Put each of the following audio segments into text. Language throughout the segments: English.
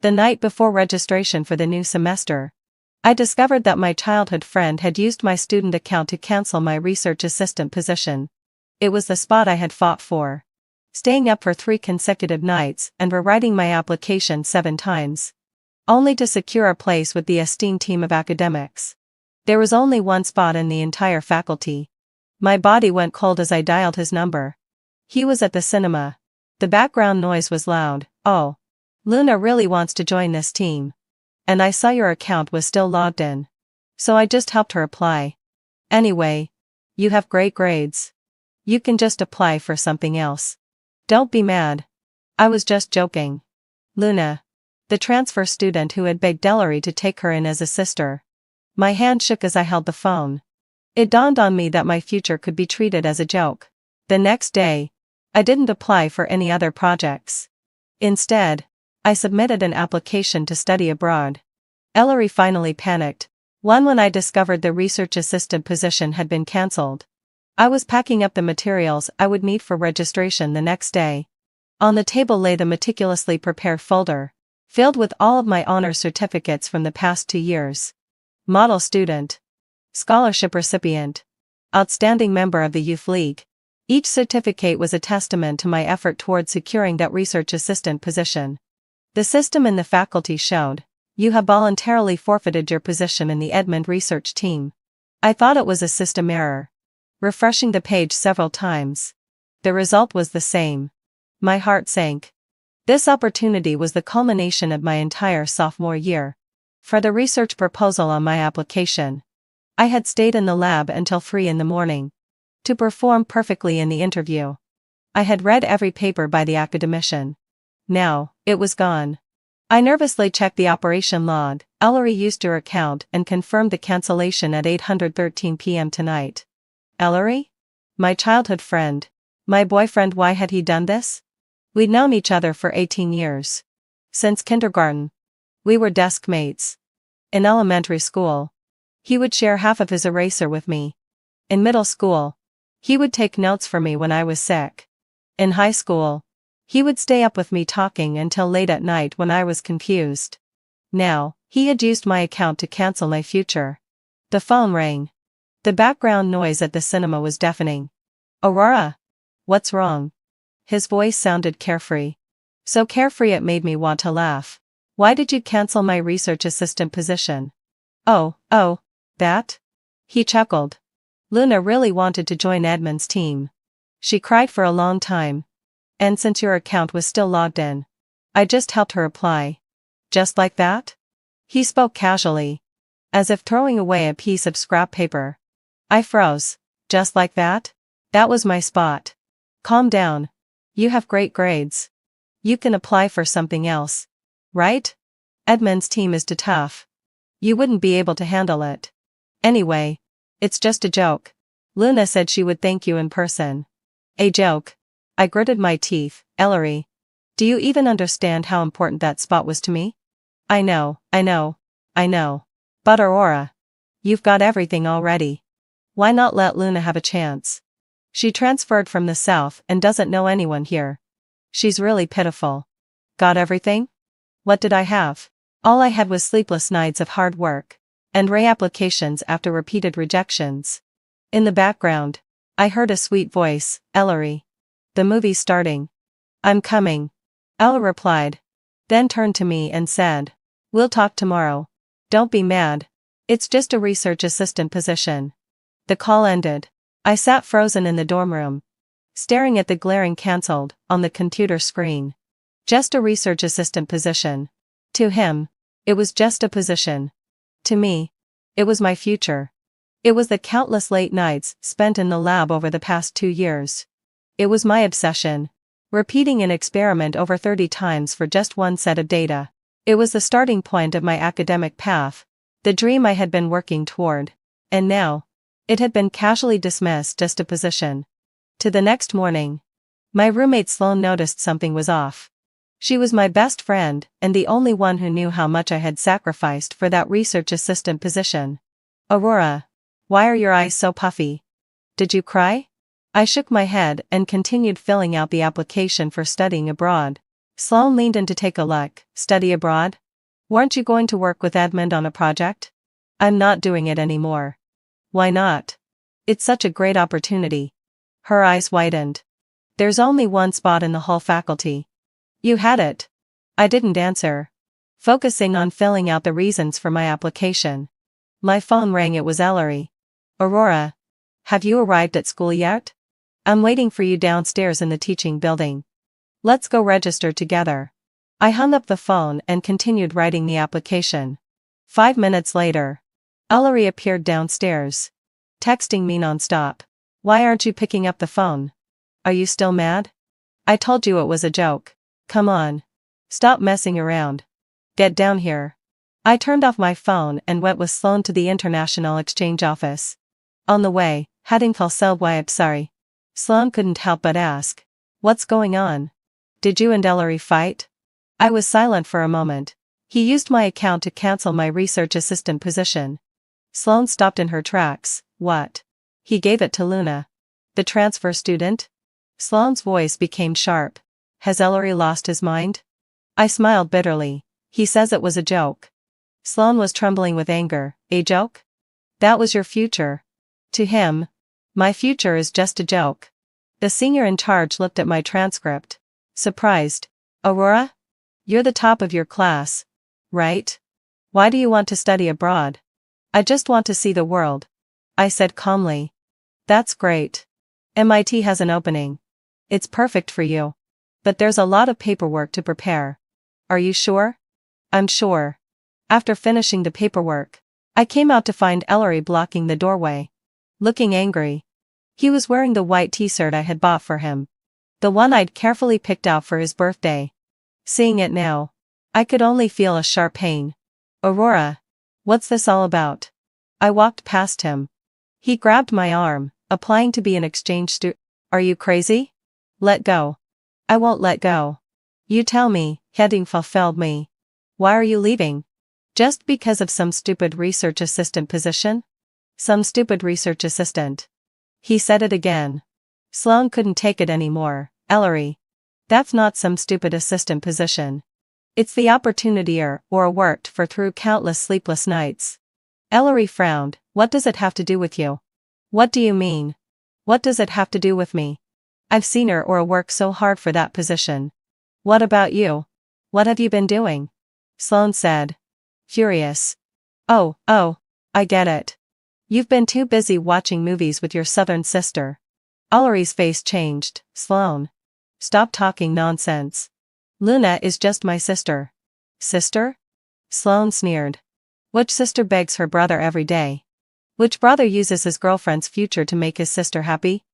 The night before registration for the new semester, I discovered that my childhood friend had used my student account to cancel my research assistant position. It was the spot I had fought for, staying up for 3 consecutive nights and rewriting my application 7 times, only to secure a place with the esteemed team of academics. There was only one spot in the entire faculty. My body went cold as I dialed his number. He was at the cinema. The background noise was loud. "Oh, Luna really wants to join this team. And I saw your account was still logged in. So I just helped her apply. Anyway, you have great grades. You can just apply for something else. Don't be mad. I was just joking." Luna, the transfer student who had begged Ellery to take her in as a sister. My hand shook as I held the phone. It dawned on me that my future could be treated as a joke. The next day, I didn't apply for any other projects. Instead, I submitted an application to study abroad. Ellery finally panicked, when I discovered the research assistant position had been cancelled. I was packing up the materials I would need for registration the next day. On the table lay the meticulously prepared folder, filled with all of my honor certificates from the past 2 years. Model student, scholarship recipient, outstanding member of the Youth League. Each certificate was a testament to my effort toward securing that research assistant position. The system in the faculty showed, "You have voluntarily forfeited your position in the Edmund research team." I thought it was a system error. Refreshing the page several times, the result was the same. My heart sank. This opportunity was the culmination of my entire sophomore year. For the research proposal on my application, I had stayed in the lab until 3 in the morning. To perform perfectly in the interview, I had read every paper by the academician. Now, it was gone. I nervously checked the operation log. Ellery used her account and confirmed the cancellation at 8:13 p.m. tonight. Ellery? My childhood friend. My boyfriend. Why had he done this? We'd known each other for 18 years. Since kindergarten. We were desk mates. In elementary school, he would share half of his eraser with me. In middle school, he would take notes for me when I was sick. In high school, he would stay up with me talking until late at night when I was confused. Now, he had used my account to cancel my future. The phone rang. The background noise at the cinema was deafening. "Aurora? What's wrong?" His voice sounded carefree. So carefree it made me want to laugh. "Why did you cancel my research assistant position?" Oh, that?" He chuckled. "Luna really wanted to join Edmund's team. She cried for a long time. And since your account was still logged in, I just helped her apply." "Just like that?" He spoke casually, as if throwing away a piece of scrap paper. I froze. "Just like that? That was my spot." "Calm down. You have great grades. You can apply for something else. Right? Edmund's team is too tough. You wouldn't be able to handle it. Anyway, it's just a joke. Luna said she would thank you in person." "A joke?" I gritted my teeth. "Ellery, do you even understand how important that spot was to me?" I know. But Aurora, you've got everything already. Why not let Luna have a chance? She transferred from the south and doesn't know anyone here. She's really pitiful." "Got everything? What did I have?" All I had was sleepless nights of hard work, and reapplications after repeated rejections. In the background, I heard a sweet voice. "Ellery, the movie's starting." "I'm coming," Ella replied, then turned to me and said, "We'll talk tomorrow. Don't be mad. It's just a research assistant position." The call ended. I sat frozen in the dorm room, staring at the glaring "cancelled" on the computer screen. Just a research assistant position. To him, it was just a position. To me, it was my future. It was the countless late nights spent in the lab over the past 2 years. It was my obsession, repeating an experiment over 30 times for just one set of data. It was the starting point of my academic path, the dream I had been working toward. And now, it had been casually dismissed, just a position. To the next morning, my roommate Sloane noticed something was off. She was my best friend and the only one who knew how much I had sacrificed for that research assistant position. "Aurora, why are your eyes so puffy? Did you cry?" I shook my head and continued filling out the application for studying abroad. Sloane leaned in to take a look. Study abroad? Weren't you going to work with Edmund on a project? I'm not doing it anymore. Why not? It's such a great opportunity. Her eyes widened. There's only one spot in the whole faculty. You had it. I didn't answer, focusing on filling out the reasons for my application. My phone rang. It was Ellery. Aurora. Have you arrived at school yet? I'm waiting for you downstairs in the teaching building. Let's go register together. I hung up the phone and continued writing the application. 5 minutes later, Ellery appeared downstairs, texting me nonstop. Why aren't you picking up the phone? Are you still mad? I told you it was a joke. Come on. Stop messing around. Get down here. I turned off my phone and went with Sloane to the International Exchange office. On the way, hadn't why I'm sorry. Sloane couldn't help but ask. What's going on? Did you and Ellery fight? I was silent for a moment. He used my account to cancel my research assistant position. Sloane stopped in her tracks. What? He gave it to Luna. The transfer student? Sloane's voice became sharp. Has Ellery lost his mind? I smiled bitterly. He says it was a joke. Sloane was trembling with anger. A joke? That was your future. To him, my future is just a joke. The senior in charge looked at my transcript. Surprised. Aurora? You're the top of your class, right? Why do you want to study abroad? I just want to see the world, I said calmly. That's great. MIT has an opening. It's perfect for you. But there's a lot of paperwork to prepare. Are you sure? I'm sure. After finishing the paperwork, I came out to find Ellery blocking the doorway, looking angry. He was wearing the white t-shirt I had bought for him, the one I'd carefully picked out for his birthday. Seeing it now, I could only feel a sharp pain. Aurora, what's this all about? I walked past him. He grabbed my arm, applying to be an exchange student. Are you crazy? Let go. I won't let go. You tell me. Heading fulfilled me. Why are you leaving? Just because of some stupid research assistant position? Some stupid research assistant. He said it again. Sloane couldn't take it anymore. Ellery. That's not some stupid assistant position. It's the opportunity or worked for through countless sleepless nights. Ellery frowned. What does it have to do with you? What do you mean? What does it have to do with me? I've seen her work so hard for that position. What about you? What have you been doing? Sloane said. Furious. Oh, I get it. You've been too busy watching movies with your southern sister. Ellery's face changed. Sloane. Stop talking nonsense. Luna is just my sister. Sister? Sloane sneered. Which sister begs her brother every day? Which brother uses his girlfriend's future to make his sister happy?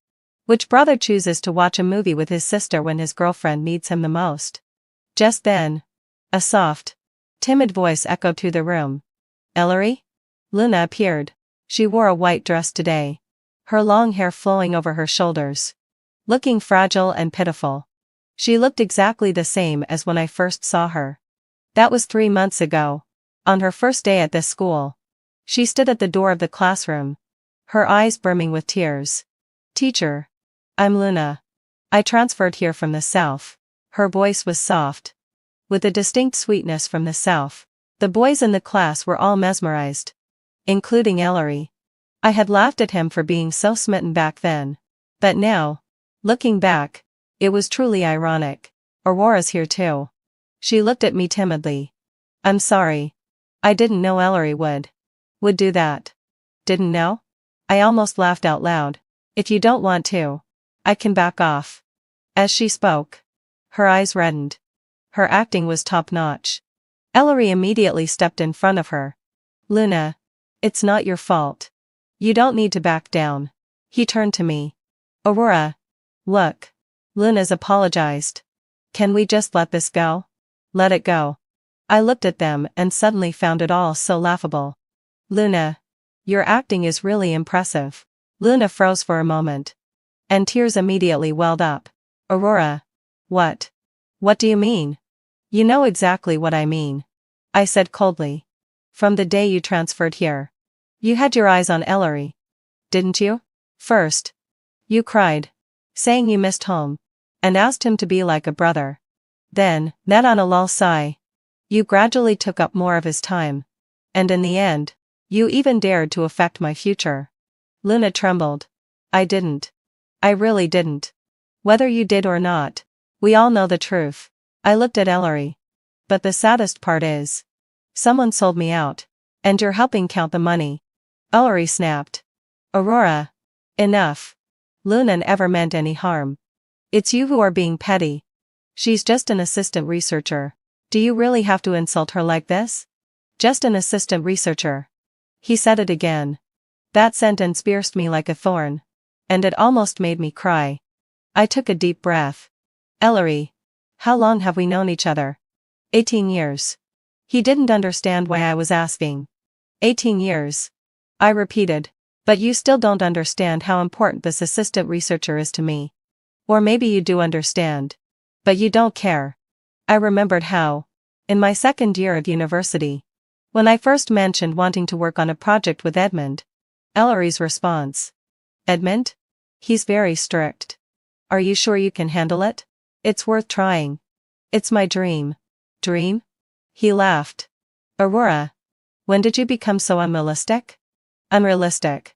Which brother chooses to watch a movie with his sister when his girlfriend needs him the most? Just then, a soft, timid voice echoed through the room. Ellery? Luna appeared. She wore a white dress today, her long hair flowing over her shoulders, looking fragile and pitiful. She looked exactly the same as when I first saw her. That was 3 months ago, on her first day at this school. She stood at the door of the classroom, her eyes brimming with tears. Teacher. I'm Luna. I transferred here from the South. Her voice was soft, with a distinct sweetness from the South. The boys in the class were all mesmerized, including Ellery. I had laughed at him for being so smitten back then. But now, looking back, it was truly ironic. Aurora's here too. She looked at me timidly. I'm sorry. I didn't know Ellery would do that. Didn't know? I almost laughed out loud. If you don't want to, I can back off. As she spoke, her eyes reddened. Her acting was top-notch. Ellery immediately stepped in front of her. Luna. It's not your fault. You don't need to back down. He turned to me. Aurora. Look. Luna's apologized. Can we just let this go? Let it go. I looked at them and suddenly found it all so laughable. Luna. Your acting is really impressive. Luna froze for a moment, and tears immediately welled up. Aurora. What? What do you mean? You know exactly what I mean. I said coldly. From the day you transferred here, you had your eyes on Ellery, didn't you? First, you cried, saying you missed home, and asked him to be like a brother. Then, net on a lull sigh. You gradually took up more of his time. And in the end, you even dared to affect my future. Luna trembled. I didn't. I really didn't. Whether you did or not, we all know the truth. I looked at Ellery. But the saddest part is, someone sold me out. And you're helping count the money. Ellery snapped. Aurora. Enough. Luna never meant any harm. It's you who are being petty. She's just an assistant researcher. Do you really have to insult her like this? Just an assistant researcher. He said it again. That sentence pierced me like a thorn. And it almost made me cry. I took a deep breath. Ellery. How long have we known each other? 18 years. He didn't understand why I was asking. 18 years. I repeated. But you still don't understand how important this assistant researcher is to me. Or maybe you do understand. But you don't care. I remembered how, in my second year of university, when I first mentioned wanting to work on a project with Edmund, Ellery's response. Edmund? He's very strict. Are you sure you can handle it? It's worth trying. It's my dream. Dream? He laughed. Aurora. When did you become so unrealistic? Unrealistic.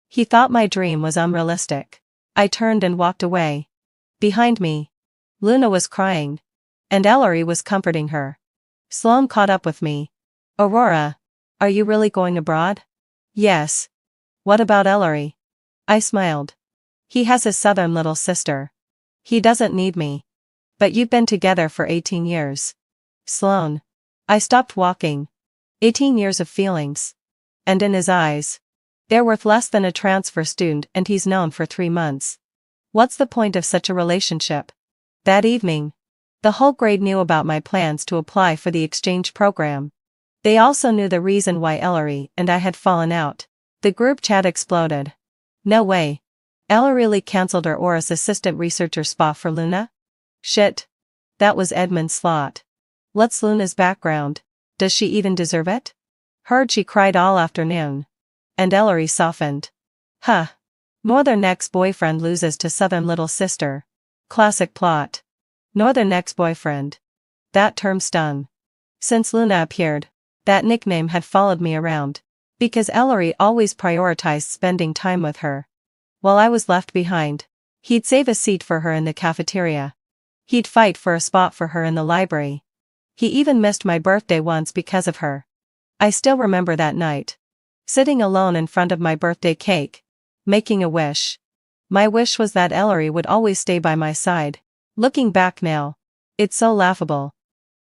He thought my dream was unrealistic. I turned and walked away. Behind me, Luna was crying. And Ellery was comforting her. Sloane caught up with me. Aurora. Are you really going abroad? Yes. What about Ellery? I smiled. He has his southern little sister. He doesn't need me. But you've been together for 18 years. Sloane. I stopped walking. 18 years of feelings. And in his eyes, they're worth less than a transfer student and he's known for 3 months. What's the point of such a relationship? That evening, the whole grade knew about my plans to apply for the exchange program. They also knew the reason why Ellery and I had fallen out. The group chat exploded. No way. Ella really cancelled Aurora's assistant researcher spot for Luna? Shit. That was Edmund's slot. What's Luna's background? Does she even deserve it? Heard she cried all afternoon. And Ellery softened. Huh. Northern ex-boyfriend loses to southern little sister. Classic plot. Northern ex-boyfriend. That term stung. Since Luna appeared, that nickname had followed me around. Because Ellery always prioritized spending time with her. While I was left behind, he'd save a seat for her in the cafeteria. He'd fight for a spot for her in the library. He even missed my birthday once because of her. I still remember that night. Sitting alone in front of my birthday cake. Making a wish. My wish was that Ellery would always stay by my side. Looking back now, it's so laughable.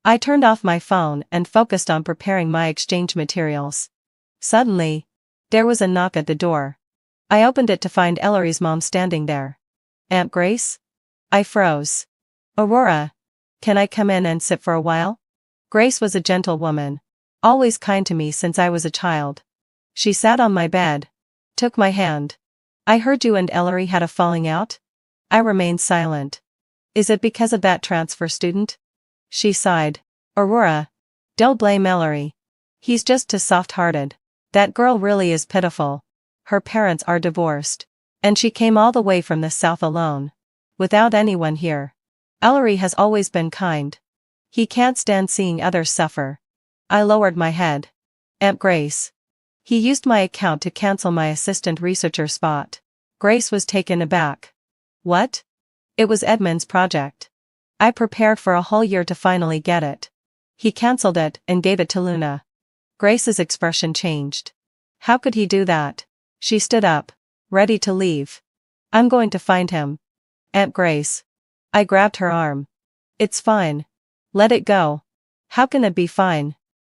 I turned off my phone and focused on preparing my exchange materials. Suddenly, there was a knock at the door. I opened it to find Ellery's mom standing there. Aunt Grace? I froze. Aurora, can I come in and sit for a while? Grace was a gentle woman, always kind to me since I was a child. She sat on my bed, took my hand. I heard you and Ellery had a falling out? I remained silent. Is it because of that transfer student? She sighed. Aurora, don't blame Ellery. He's just too soft-hearted. That girl really is pitiful. Her parents are divorced. And she came all the way from the south alone. Without anyone here. Ellery has always been kind. He can't stand seeing others suffer. I lowered my head. Aunt Grace. He used my account to cancel my assistant researcher spot. Grace was taken aback. What? It was Edmund's project. I prepared for a whole year to finally get it. He cancelled it and gave it to Luna. Grace's expression changed. How could he do that? She stood up, ready to leave. I'm going to find him. Aunt Grace. I grabbed her arm. It's fine. Let it go. How can it be fine?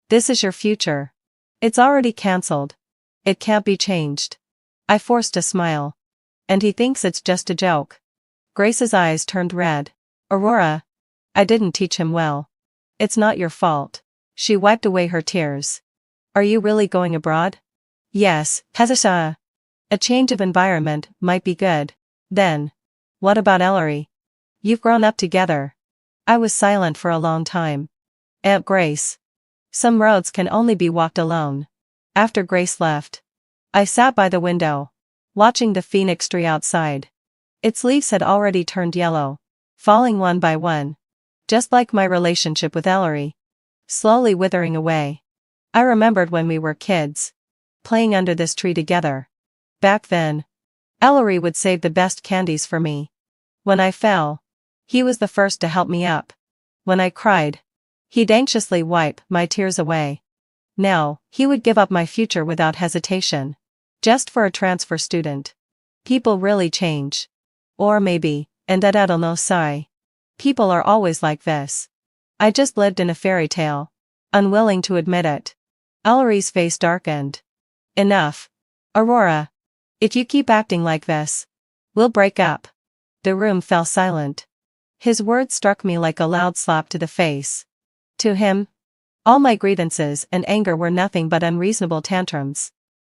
This is your future. It's already cancelled. It can't be changed. I forced a smile. And he thinks it's just a joke. Grace's eyes turned red. Aurora. I didn't teach him well. It's not your fault. She wiped away her tears. Are you really going abroad? Yes, Hezesha. A change of environment might be good. Then. What about Ellery? You've grown up together. I was silent for a long time. Aunt Grace. Some roads can only be walked alone. After Grace left, I sat by the window, watching the phoenix tree outside. Its leaves had already turned yellow, falling one by one. just like my relationship with Ellery. Slowly withering away. I remembered when we were kids. Playing under this tree together. Back then, Ellery would save the best candies for me. When I fell, he was the first to help me up. When I cried, he'd anxiously wipe my tears away. Now, he would give up my future without hesitation. Just for a transfer student. People really change. Or maybe, and I don't know, sigh. People are always like this. I just lived in a fairy tale. Unwilling to admit it. Ellery's face darkened. Enough. Aurora. If you keep acting like this, we'll break up. The room fell silent. His words struck me like a loud slap to the face. To him, all my grievances and anger were nothing but unreasonable tantrums.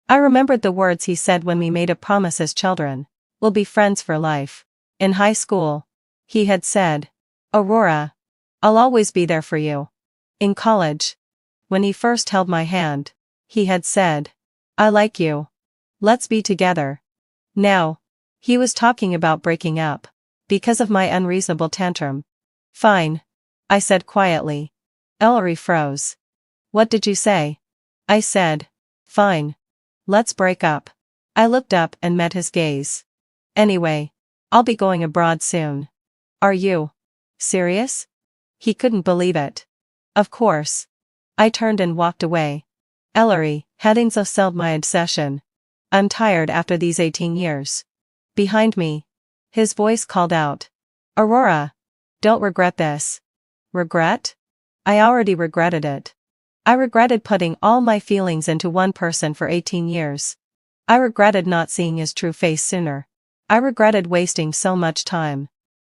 I remembered the words he said when we made a promise as children. We'll be friends for life. In high school, he had said, Aurora, I'll always be there for you. In college, when he first held my hand, he had said, I like you. Let's be together. Now, he was talking about breaking up, because of my unreasonable tantrum. Fine, I said quietly. Ellery froze. What did you say? I said, fine. Let's break up. I looked up and met his gaze. Anyway, I'll be going abroad soon. Are you serious? He couldn't believe it. Of course. I turned and walked away. Ellery, hadn't so sold my obsession. I'm tired after these 18 years. Behind me, his voice called out. Aurora, don't regret this. Regret? I already regretted it. I regretted putting all my feelings into one person for 18 years. I regretted not seeing his true face sooner. I regretted wasting so much time.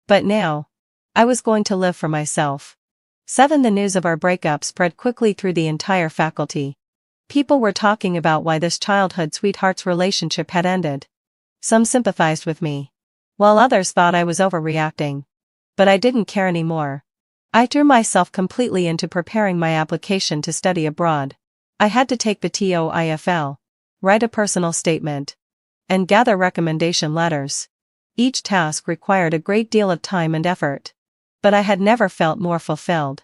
But now, I was going to live for myself. 7. The news of our breakup spread quickly through the entire faculty. People were talking about why this childhood sweetheart's relationship had ended. Some sympathized with me, while others thought I was overreacting. But I didn't care anymore. I threw myself completely into preparing my application to study abroad. I had to take the TOEFL, write a personal statement, and gather recommendation letters. Each task required a great deal of time and effort. But I had never felt more fulfilled.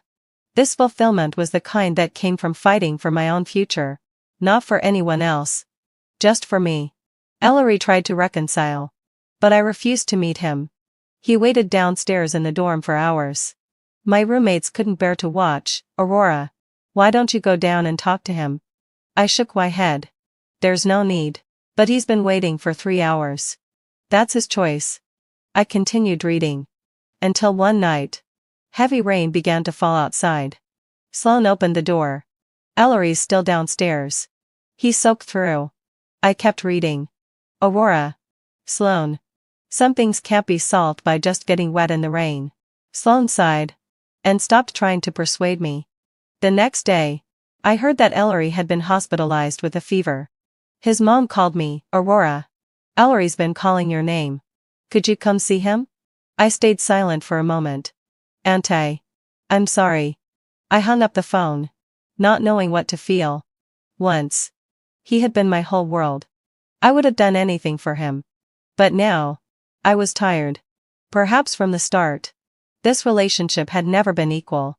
This fulfillment was the kind that came from fighting for my own future, not for anyone else. Just for me. Ellery tried to reconcile. But I refused to meet him. He waited downstairs in the dorm for hours. My roommates couldn't bear to watch. Aurora, why don't you go down and talk to him? I shook my head. There's no need. But he's been waiting for 3 hours. That's his choice. I continued reading. Until one night, heavy rain began to fall outside. Sloane opened the door. Ellery's still downstairs. He soaked through. I kept reading. Aurora. Sloane. Some things can't be solved by just getting wet in the rain. Sloane sighed. And stopped trying to persuade me. The next day, I heard that Ellery had been hospitalized with a fever. His mom called me. Aurora. Ellery's been calling your name. Could you come see him? I stayed silent for a moment. Auntie. I'm sorry. I hung up the phone, not knowing what to feel. Once, he had been my whole world. I would have done anything for him. But now, I was tired. Perhaps from the start, this relationship had never been equal.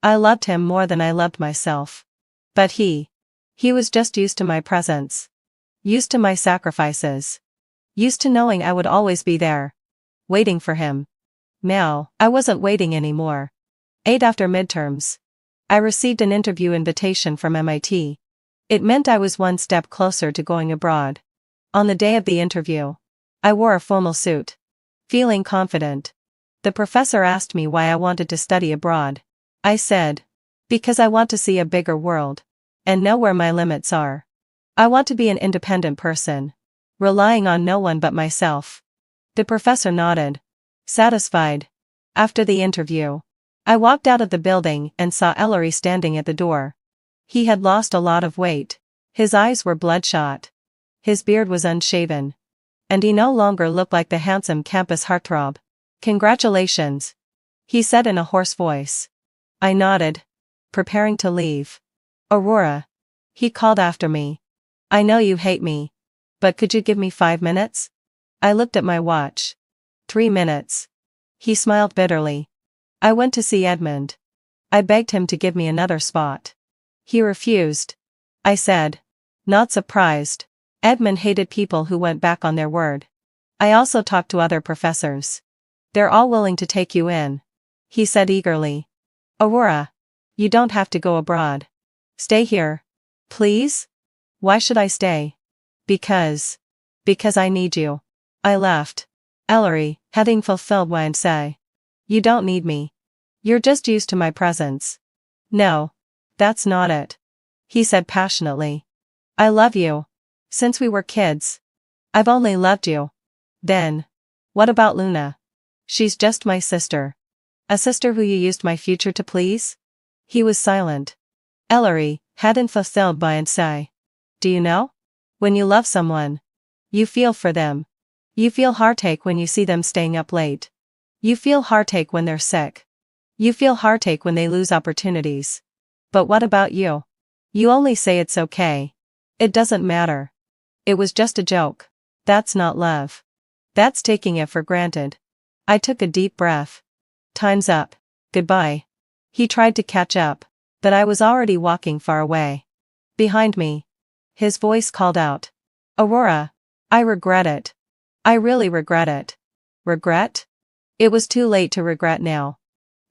I loved him more than I loved myself. But he was just used to my presence. Used to my sacrifices. Used to knowing I would always be there. Waiting for him. Now, I wasn't waiting anymore. 8 after midterms, I received an interview invitation from MIT. It meant I was one step closer to going abroad. On the day of the interview, I wore a formal suit. Feeling confident. The professor asked me why I wanted to study abroad. I said, because I want to see a bigger world. And know where my limits are. I want to be an independent person. Relying on no one but myself. The professor nodded. Satisfied. After the interview, I walked out of the building and saw Ellery standing at the door. He had lost a lot of weight. His eyes were bloodshot. His beard was unshaven. And he no longer looked like the handsome campus heartthrob. Congratulations, he said in a hoarse voice. I nodded, preparing to leave. Aurora, he called after me. I know you hate me. But could you give me 5 minutes? I looked at my watch. 3 minutes. He smiled bitterly. I went to see Edmund. I begged him to give me another spot. He refused. I said. Not surprised. Edmund hated people who went back on their word. I also talked to other professors. They're all willing to take you in. He said eagerly. Aurora. You don't have to go abroad. Stay here. Please? Why should I stay? Because I need you. I left. Ellery, having fulfilled what I say. You don't need me. You're just used to my presence. No. That's not it. He said passionately. I love you. Since we were kids. I've only loved you. Then. What about Luna? She's just my sister. A sister who you used my future to please? He was silent. Ellery, hadn't fulfilled by and say. Do you know? When you love someone, you feel for them. You feel heartache when you see them staying up late. You feel heartache when they're sick. You feel heartache when they lose opportunities. But what about you? You only say it's okay. It doesn't matter. It was just a joke. That's not love. That's taking it for granted. I took a deep breath. Time's up. Goodbye. He tried to catch up, but I was already walking far away. Behind me. His voice called out. Aurora. I regret it. I really regret it. Regret? It was too late to regret now.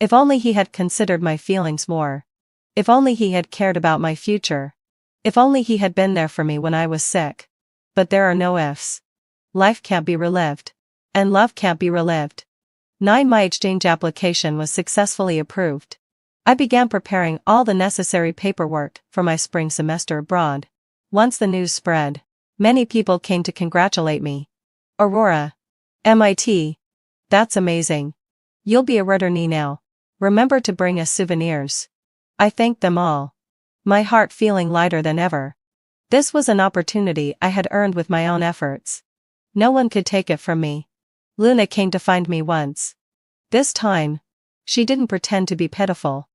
If only he had considered my feelings more. If only he had cared about my future. If only he had been there for me when I was sick. But there are no ifs. Life can't be relived. And love can't be relived. My exchange application was successfully approved. I began preparing all the necessary paperwork for my spring semester abroad. Once the news spread, many people came to congratulate me. Aurora. MIT. That's amazing. You'll be a returnee now. Remember to bring us souvenirs. I thanked them all. My heart feeling lighter than ever. This was an opportunity I had earned with my own efforts. No one could take it from me. Luna came to find me once. This time, she didn't pretend to be pitiful.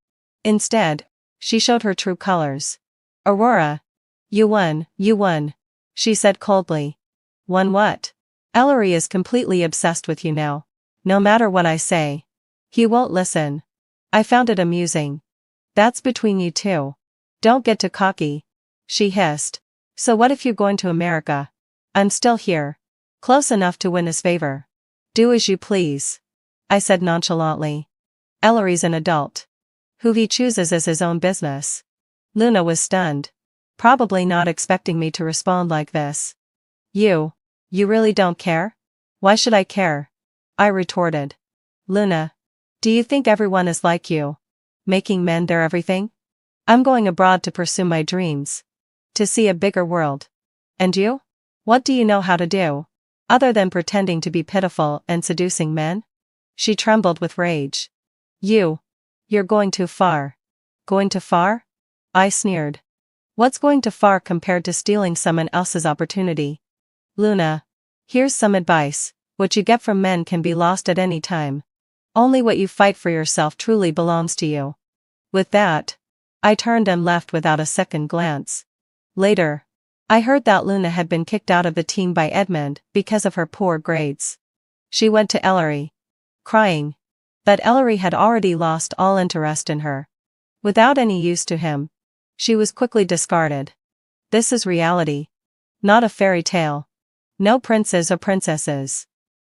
Instead, she showed her true colors. Aurora. You won, she said coldly. Won what? Ellery is completely obsessed with you now. No matter what I say. He won't listen. I found it amusing. That's between you two. Don't get too cocky. She hissed. So what if you're going to America? I'm still here. Close enough to win his favor. Do as you please. I said nonchalantly. Ellery's an adult. Who he chooses is his own business. Luna was stunned. Probably not expecting me to respond like this. You really don't care? Why should I care? I retorted. Luna. Do you think everyone is like you? Making men their everything? I'm going abroad to pursue my dreams. To see a bigger world. And you? What do you know how to do? Other than pretending to be pitiful and seducing men? She trembled with rage. You're going too far. Going too far? I sneered. What's going too far compared to stealing someone else's opportunity? Luna. Here's some advice. What you get from men can be lost at any time. Only what you fight for yourself truly belongs to you. With that, I turned and left without a second glance. Later, I heard that Luna had been kicked out of the team by Edmund because of her poor grades. She went to Ellery, crying. But Ellery had already lost all interest in her. Without any use to him, she was quickly discarded. This is reality. Not a fairy tale. No princes or princesses.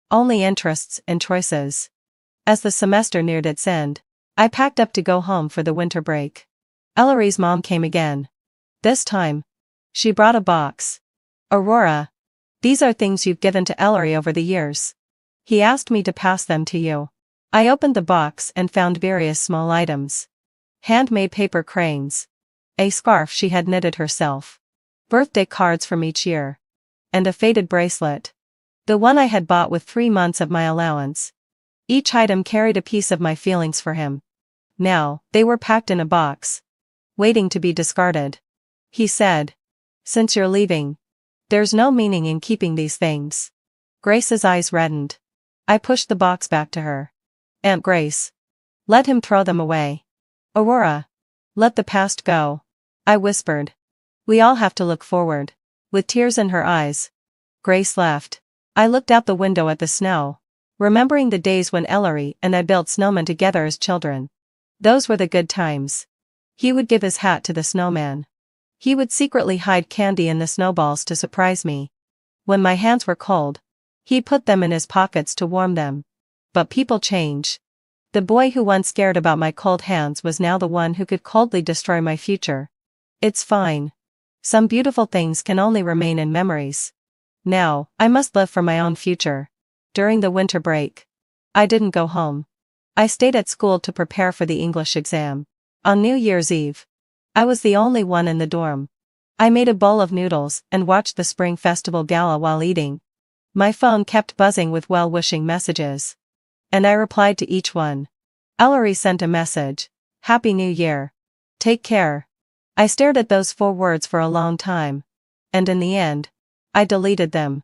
Only interests and choices. As the semester neared its end, I packed up to go home for the winter break. Ellery's mom came again. This time, she brought a box. Aurora. These are things you've given to Ellery over the years. He asked me to pass them to you. I opened the box and found various small items. Handmade paper cranes. A scarf she had knitted herself. Birthday cards from each year. And a faded bracelet. The one I had bought with 3 months of my allowance. Each item carried a piece of my feelings for him. Now, they were packed in a box. Waiting to be discarded. He said. Since you're leaving, there's no meaning in keeping these things. Grace's eyes reddened. I pushed the box back to her. Aunt Grace. Let him throw them away. Aurora. Let the past go. I whispered. We all have to look forward. With tears in her eyes. Grace left. I looked out the window at the snow. remembering the days when Ellery and I built snowmen together as children. Those were the good times. He would give his hat to the snowman. He would secretly hide candy in the snowballs to surprise me. When my hands were cold, he put them in his pockets to warm them. But people change. The boy who once cared about my cold hands was now the one who could coldly destroy my future. It's fine. Some beautiful things can only remain in memories. Now, I must live for my own future. During the winter break, I didn't go home. I stayed at school to prepare for the English exam. On New Year's Eve, I was the only one in the dorm. I made a bowl of noodles and watched the Spring Festival gala while eating. My phone kept buzzing with well-wishing messages. And I replied to each one. Ellery sent a message. Happy New Year. Take care. I stared at those 4 words for a long time. And in the end, I deleted them.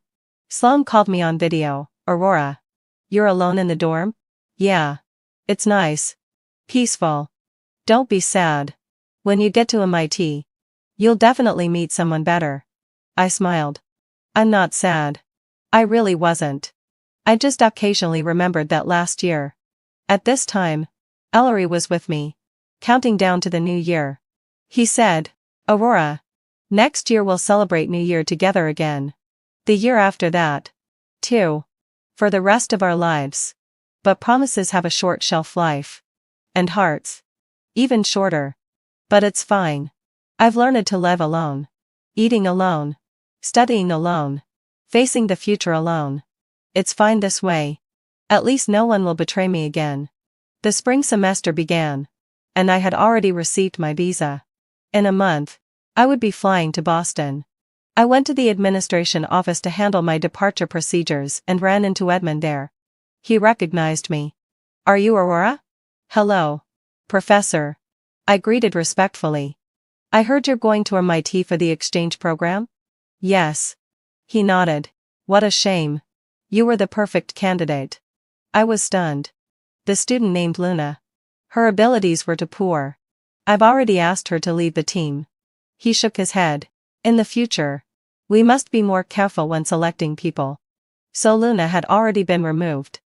Sloan called me on video. Aurora. You're alone in the dorm? Yeah. It's nice. Peaceful. Don't be sad. When you get to MIT, you'll definitely meet someone better. I smiled. I'm not sad. I really wasn't. I just occasionally remembered that last year. At this time, Ellery was with me, counting down to the new year. He said, Aurora, next year we'll celebrate New Year together again. The year after that, too. For the rest of our lives. But promises have a short shelf life. And hearts. Even shorter. But it's fine. I've learned to live alone. Eating alone. Studying alone. Facing the future alone. It's fine this way. At least no one will betray me again. The spring semester began. And I had already received my visa. In a month, I would be flying to Boston. I went to the administration office to handle my departure procedures and ran into Edmund there. He recognized me. Are you Aurora? Hello. Professor. I greeted respectfully. I heard you're going to MIT for the exchange program? Yes. He nodded. What a shame. You were the perfect candidate. I was stunned. The student named Luna. Her abilities were too poor. I've already asked her to leave the team. He shook his head. In the future, we must be more careful when selecting people. So Luna had already been removed.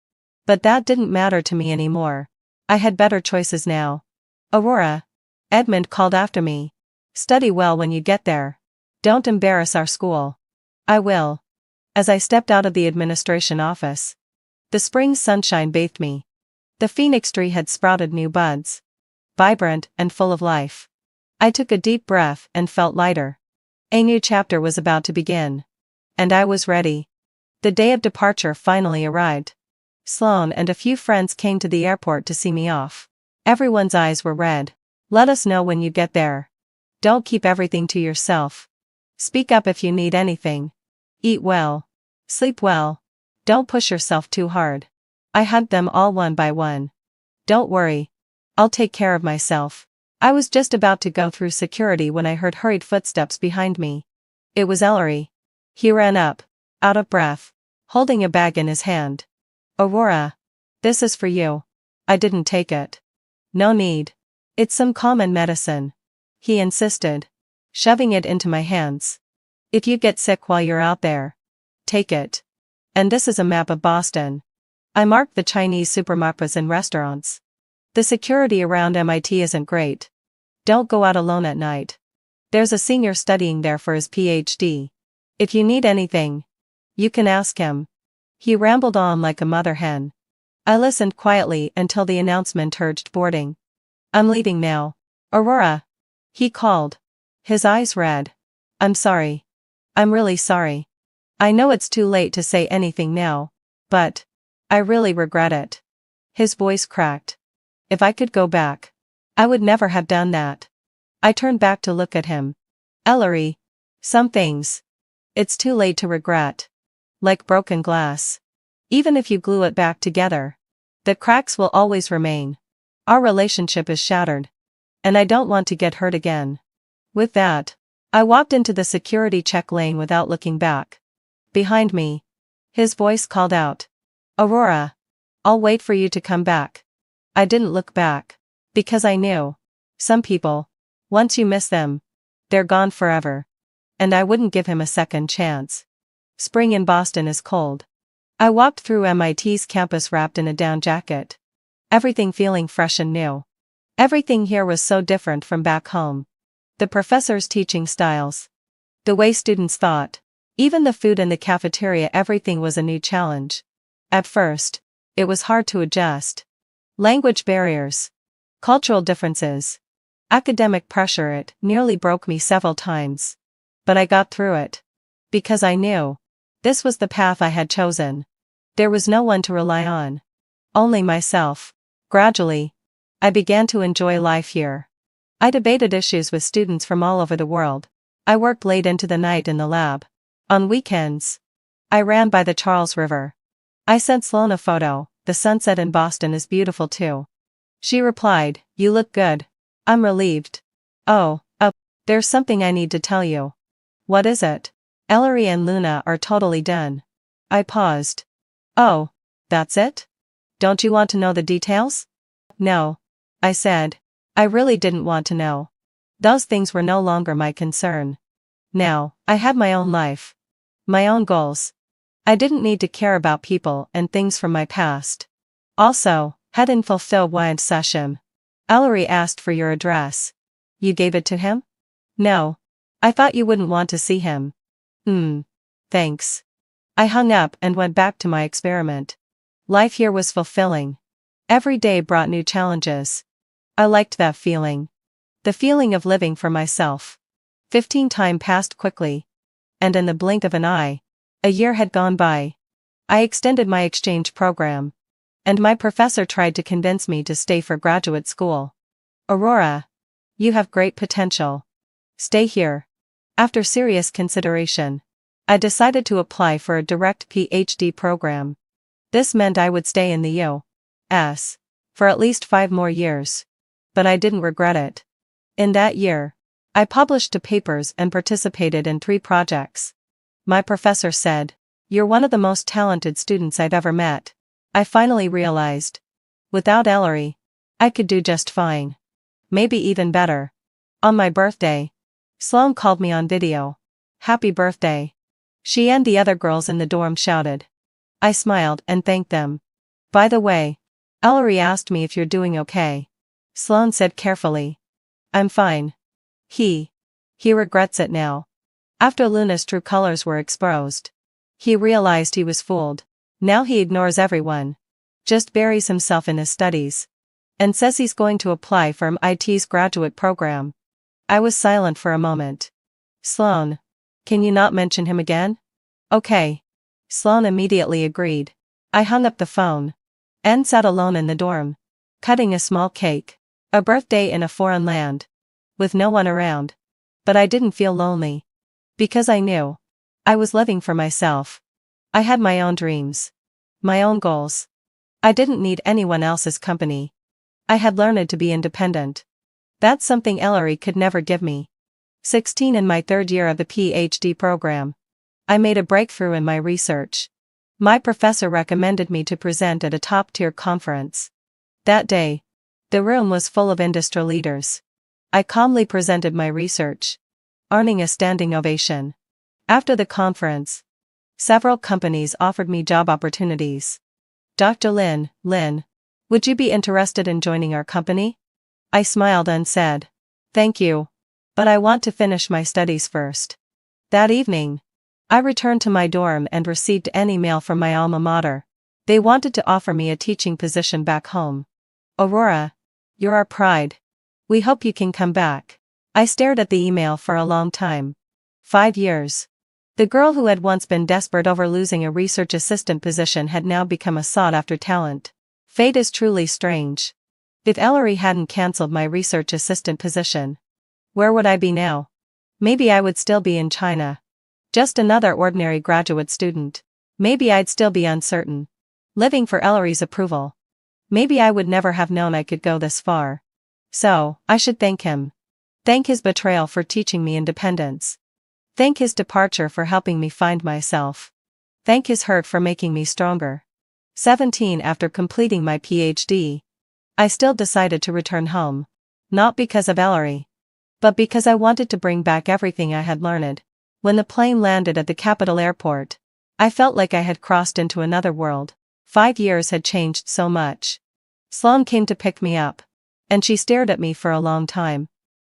But that didn't matter to me anymore. I had better choices now. Aurora. Edmund called after me. Study well when you get there. Don't embarrass our school. I will. As I stepped out of the administration office, the spring sunshine bathed me. The phoenix tree had sprouted new buds. Vibrant and full of life. I took a deep breath and felt lighter. A new chapter was about to begin. And I was ready. The day of departure finally arrived. Sloan and a few friends came to the airport to see me off. Everyone's eyes were red. Let us know when you get there. Don't keep everything to yourself. Speak up if you need anything. Eat well. Sleep well. Don't push yourself too hard. I hugged them all one by one. Don't worry. I'll take care of myself. I was just about to go through security when I heard hurried footsteps behind me. It was Ellery. He ran up, out of breath, holding a bag in his hand. Aurora. This is for you. I didn't take it. No need. It's some common medicine. He insisted, shoving it into my hands. If you get sick while you're out there, take it. And this is a map of Boston. I marked the Chinese supermarkets and restaurants. The security around MIT isn't great. Don't go out alone at night. There's a senior studying there for his PhD. If you need anything, you can ask him. He rambled on like a mother hen. I listened quietly until the announcement urged boarding. I'm leaving now. Aurora. He called. His eyes red. I'm sorry. I'm really sorry. I know it's too late to say anything now, but I really regret it. His voice cracked. If I could go back, I would never have done that. I turned back to look at him. Ellery. Some things. It's too late to regret. Like broken glass. Even if you glue it back together, the cracks will always remain. Our relationship is shattered. And I don't want to get hurt again. With that, I walked into the security check lane without looking back. Behind me, his voice called out. Aurora. I'll wait for you to come back. I didn't look back. Because I knew. Some people, once you miss them, they're gone forever. And I wouldn't give him a second chance. Spring in Boston is cold. I walked through MIT's campus wrapped in a down jacket. Everything feeling fresh and new. Everything here was so different from back home. The professors' teaching styles. The way students thought. Even the food in the cafeteria, everything was a new challenge. At first, it was hard to adjust. Language barriers. Cultural differences. Academic pressure, it nearly broke me several times. But I got through it. Because I knew. This was the path I had chosen. There was no one to rely on. Only myself. Gradually, I began to enjoy life here. I debated issues with students from all over the world. I worked late into the night in the lab. On weekends, I ran by the Charles River. I sent Sloan a photo. The sunset in Boston is beautiful too. She replied, "You look good." I'm relieved. Oh, there's something I need to tell you. What is it? Ellery and Luna are totally done. I paused. Oh, that's it? Don't you want to know the details? No, I said. I really didn't want to know. Those things were no longer my concern. Now, I had my own life. My own goals. I didn't need to care about people and things from my past. Also, hadn't fulfilled one session. Ellery asked for your address. You gave it to him? No. I thought you wouldn't want to see him. Thanks. I hung up and went back to my experiment. Life here was fulfilling. Every day brought new challenges. I liked that feeling. The feeling of living for myself. 15 time passed quickly. And in the blink of an eye, a year had gone by. I extended my exchange program. And my professor tried to convince me to stay for graduate school. Aurora, you have great potential. Stay here. After serious consideration, I decided to apply for a direct PhD program. This meant I would stay in the U.S. for at least 5 more years. But I didn't regret it. In that year, I published 2 papers and participated in 3 projects. My professor said, "You're one of the most talented students I've ever met." I finally realized. Without Ellery, I could do just fine. Maybe even better. On my birthday, Sloan called me on video. Happy birthday. She and the other girls in the dorm shouted. I smiled and thanked them. By the way, Ellery asked me if you're doing okay. Sloan said carefully. I'm fine. He regrets it now. After Luna's true colors were exposed, he realized he was fooled. Now he ignores everyone. Just buries himself in his studies. And says he's going to apply for MIT's graduate program. I was silent for a moment. Sloan, can you not mention him again? Okay. Sloan immediately agreed. I hung up the phone. And sat alone in the dorm. Cutting a small cake. A birthday in a foreign land. With no one around. But I didn't feel lonely. Because I knew. I was living for myself. I had my own dreams. My own goals. I didn't need anyone else's company. I had learned to be independent. That's something Ellery could never give me. 16 in my 3rd year of the PhD program. I made a breakthrough in my research. My professor recommended me to present at a top-tier conference. That day, the room was full of industry leaders. I calmly presented my research, earning a standing ovation. After the conference, several companies offered me job opportunities. Dr. Lin, would you be interested in joining our company? I smiled and said, thank you, but I want to finish my studies first. That evening, I returned to my dorm and received an email from my alma mater. They wanted to offer me a teaching position back home. Aurora, you're our pride. We hope you can come back. I stared at the email for a long time. 5 years. The girl who had once been desperate over losing a research assistant position had now become a sought-after talent. Fate is truly strange. If Ellery hadn't cancelled my research assistant position, where would I be now? Maybe I would still be in China. Just another ordinary graduate student. Maybe I'd still be uncertain. Living for Ellery's approval. Maybe I would never have known I could go this far. So, I should thank him. Thank his betrayal for teaching me independence. Thank his departure for helping me find myself. Thank his hurt for making me stronger. 17 After completing my PhD, I still decided to return home. Not because of Ellery, but because I wanted to bring back everything I had learned. When the plane landed at the capital airport, I felt like I had crossed into another world. 5 years had changed so much. Sloane came to pick me up. And she stared at me for a long time.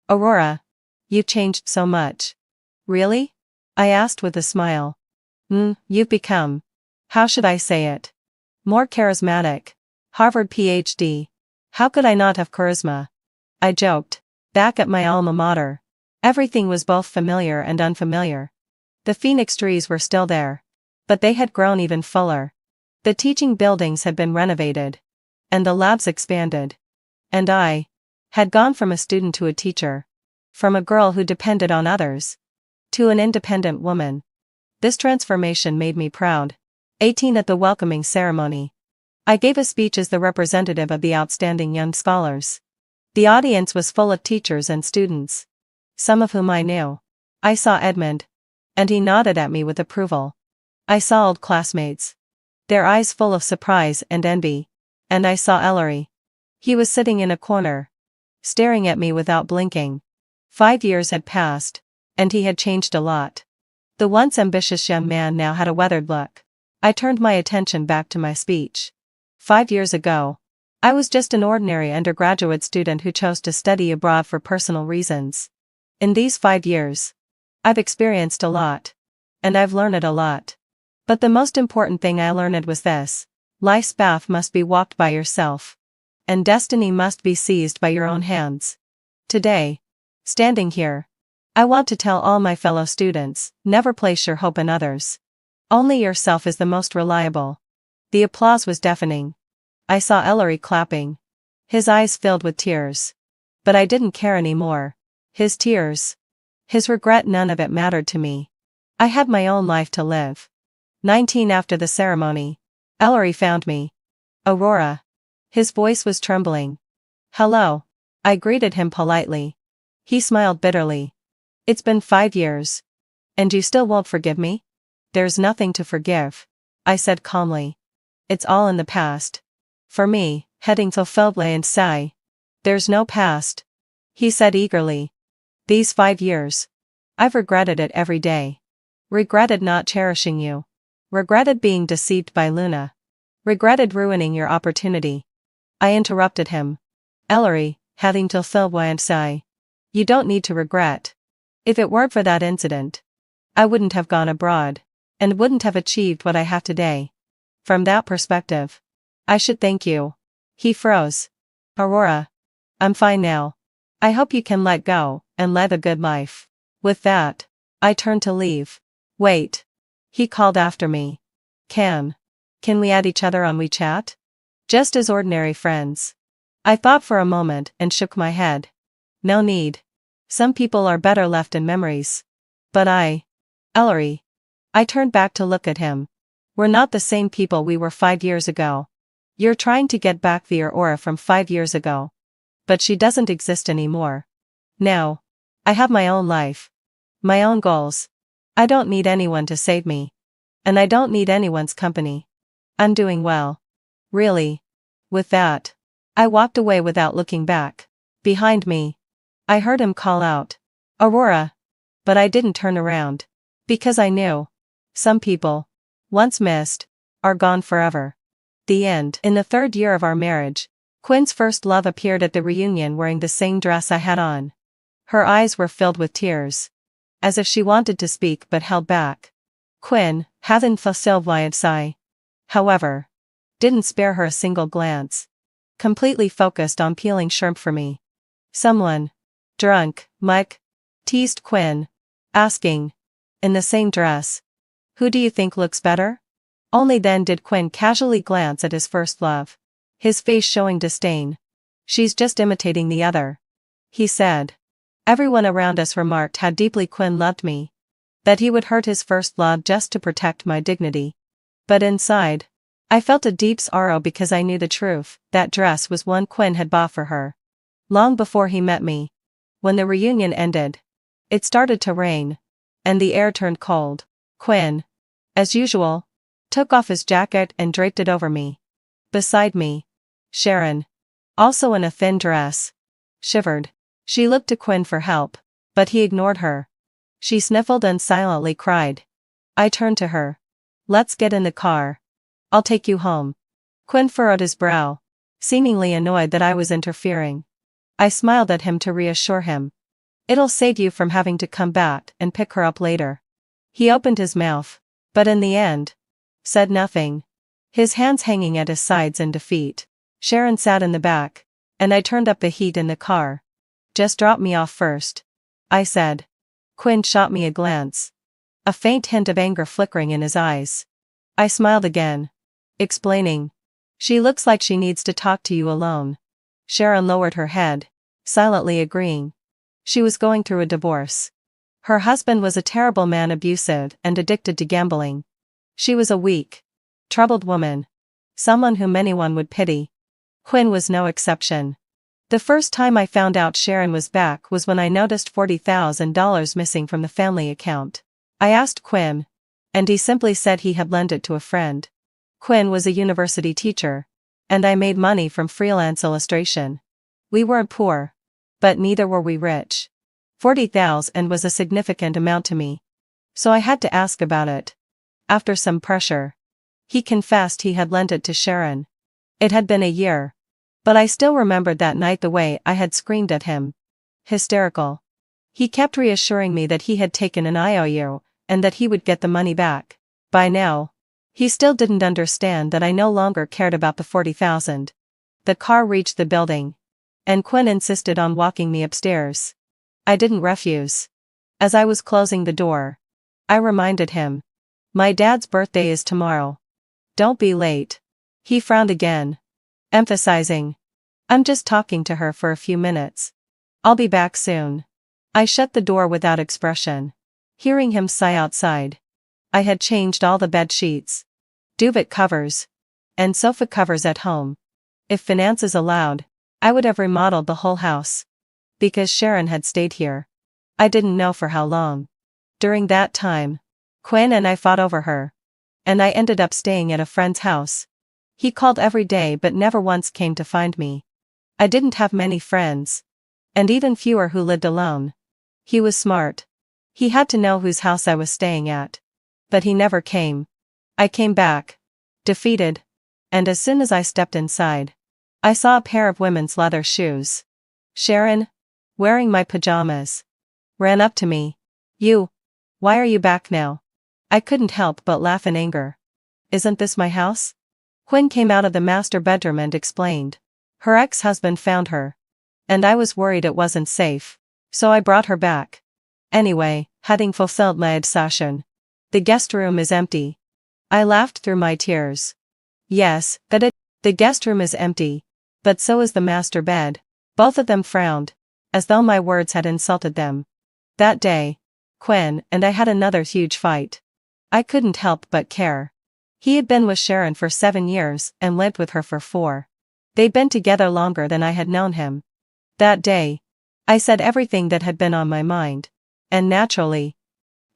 Aurora. You've changed so much. Really? I asked with a smile. You've become. How should I say it? More charismatic. Harvard PhD. How could I not have charisma? I joked. Back at my alma mater. Everything was both familiar and unfamiliar. The Phoenix trees were still there. But they had grown even fuller. The teaching buildings had been renovated. And the labs expanded. And I had gone from a student to a teacher. From a girl who depended on others. To an independent woman. This transformation made me proud. 18 at the welcoming ceremony. I gave a speech as the representative of the outstanding young scholars. The audience was full of teachers and students. Some of whom I knew. I saw Edmund. And he nodded at me with approval. I saw old classmates. Their eyes full of surprise and envy. And I saw Ellery. He was sitting in a corner. Staring at me without blinking. 5 years had passed. And he had changed a lot. The once ambitious young man now had a weathered look. I turned my attention back to my speech. 5 years ago. I was just an ordinary undergraduate student who chose to study abroad for personal reasons. In these 5 years. I've experienced a lot. And I've learned a lot. But the most important thing I learned was this. Life's path must be walked by yourself. And destiny must be seized by your own hands. Today. Standing here. I want to tell all my fellow students, never place your hope in others. Only yourself is the most reliable. The applause was deafening. I saw Ellery clapping. His eyes filled with tears. But I didn't care anymore. His tears. His regret, none of it mattered to me. I had my own life to live. 19 after the ceremony. Ellery found me. Aurora. His voice was trembling. Hello. I greeted him politely. He smiled bitterly. It's been 5 years. And you still won't forgive me? There's nothing to forgive. I said calmly. It's all in the past. For me, heading to Velvet and sigh. There's no past. He said eagerly. These 5 years. I've regretted it every day. Regretted not cherishing you. Regretted being deceived by Luna. Regretted ruining your opportunity. I interrupted him. Ellery, heading to Velvet and sigh. You don't need to regret. If it weren't for that incident, I wouldn't have gone abroad, and wouldn't have achieved what I have today. From that perspective, I should thank you. He froze. Aurora. I'm fine now. I hope you can let go, and live a good life. With that, I turned to leave. Wait. He called after me. Can we add each other on WeChat? Just as ordinary friends. I thought for a moment and shook my head. No need. Some people are better left in memories. But Ellery. I turned back to look at him. We're not the same people we were 5 years ago. You're trying to get back the Aurora from 5 years ago. But she doesn't exist anymore. Now. I have my own life. My own goals. I don't need anyone to save me. And I don't need anyone's company. I'm doing well. Really. With that, I walked away without looking back. Behind me, I heard him call out, Aurora. But I didn't turn around. Because I knew. Some people, once missed, are gone forever. The end. In the 3rd year of our marriage, Quinn's first love appeared at the reunion wearing the same dress I had on. Her eyes were filled with tears. As if she wanted to speak but held back. Quinn, hadn't facilitated sigh. However, didn't spare her a single glance. Completely focused on peeling shrimp for me. Someone. Drunk, Mike. Teased Quinn. Asking. In the same dress. Who do you think looks better? Only then did Quinn casually glance at his first love. His face showing disdain. She's just imitating the other. He said. Everyone around us remarked how deeply Quinn loved me. That he would hurt his first love just to protect my dignity. But inside, I felt a deep sorrow because I knew the truth. That dress was one Quinn had bought for her. Long before he met me. When the reunion ended, it started to rain. And the air turned cold. Quinn, as usual, took off his jacket and draped it over me. Beside me, Sharon, also in a thin dress, shivered. She looked to Quinn for help, but he ignored her. She sniffled and silently cried. I turned to her. Let's get in the car. I'll take you home. Quinn furrowed his brow, seemingly annoyed that I was interfering. I smiled at him to reassure him. It'll save you from having to come back and pick her up later. He opened his mouth, but in the end, said nothing. His hands hanging at his sides in defeat. Sharon sat in the back, and I turned up the heat in the car. Just drop me off first, I said. Quinn shot me a glance, a faint hint of anger flickering in his eyes. I smiled again, explaining. She looks like she needs to talk to you alone. Sharon lowered her head, silently agreeing. She was going through a divorce. Her husband was a terrible man, abusive and addicted to gambling. She was a weak, troubled woman, someone whom anyone would pity. Quinn was no exception. The first time I found out Sharon was back was when I noticed $40,000 missing from the family account. I asked Quinn, and he simply said he had lent it to a friend. Quinn was a university teacher, and I made money from freelance illustration. We weren't poor, but neither were we rich. $40,000 was a significant amount to me, so I had to ask about it. After some pressure, he confessed he had lent it to Sharon. It had been a year, but I still remembered that night the way I had screamed at him. Hysterical. He kept reassuring me that he had taken an IOU, and that he would get the money back. By now, he still didn't understand that I no longer cared about the $40,000. The car reached the building, and Quinn insisted on walking me upstairs. I didn't refuse. As I was closing the door, I reminded him. My dad's birthday is tomorrow. Don't be late. He frowned again, emphasizing. I'm just talking to her for a few minutes. I'll be back soon. I shut the door without expression, hearing him sigh outside. I had changed all the bed sheets, duvet covers, and sofa covers at home. If finances allowed, I would have remodeled the whole house. Because Sharon had stayed here. I didn't know for how long. During that time, Quinn and I fought over her, and I ended up staying at a friend's house. He called every day but never once came to find me. I didn't have many friends, and even fewer who lived alone. He was smart. He had to know whose house I was staying at. But he never came. I came back, defeated, and as soon as I stepped inside, I saw a pair of women's leather shoes. Sharon, wearing my pajamas, ran up to me. Why are you back now? I couldn't help but laugh in anger. Isn't this my house? Quinn came out of the master bedroom and explained. Her ex-husband found her, and I was worried it wasn't safe, so I brought her back. Anyway, having fulfilled my obsession, the guest room is empty. I laughed through my tears. Yes, the guest room is empty, but so is the master bed. Both of them frowned, as though my words had insulted them. That day, Quinn and I had another huge fight. I couldn't help but care. He had been with Sharon for 7 years and lived with her for 4. They'd been together longer than I had known him. That day, I said everything that had been on my mind, and naturally,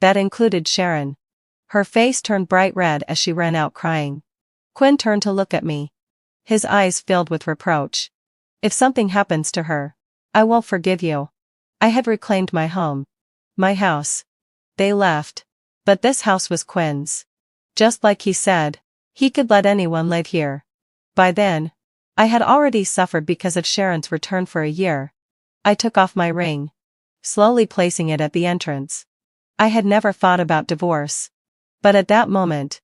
that included Sharon. Her face turned bright red as she ran out crying. Quinn turned to look at me. His eyes filled with reproach. If something happens to her, I won't forgive you. I had reclaimed my home. My house. They left. But this house was Quinn's. Just like he said, he could let anyone live here. By then, I had already suffered because of Sharon's return for a year. I took off my ring, slowly placing it at the entrance. I had never thought about divorce. But at that moment,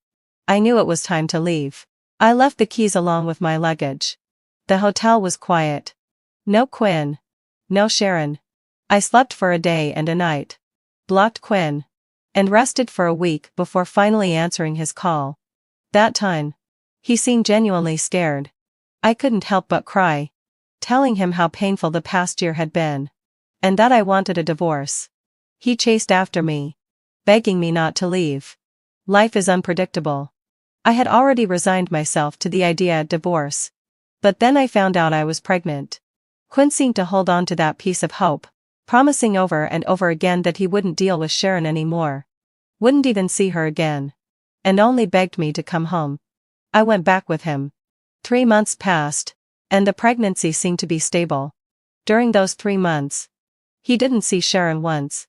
I knew it was time to leave. I left the keys along with my luggage. The hotel was quiet. No Quinn. No Sharon. I slept for a day and a night. Blocked Quinn. And rested for a week before finally answering his call. That time, he seemed genuinely scared. I couldn't help but cry, telling him how painful the past year had been, and that I wanted a divorce. He chased after me, begging me not to leave. Life is unpredictable. I had already resigned myself to the idea of divorce. But then I found out I was pregnant. Quinn seemed to hold on to that piece of hope, promising over and over again that he wouldn't deal with Sharon anymore. Wouldn't even see her again. And only begged me to come home. I went back with him. 3 months passed, and the pregnancy seemed to be stable. During those 3 months, he didn't see Sharon once.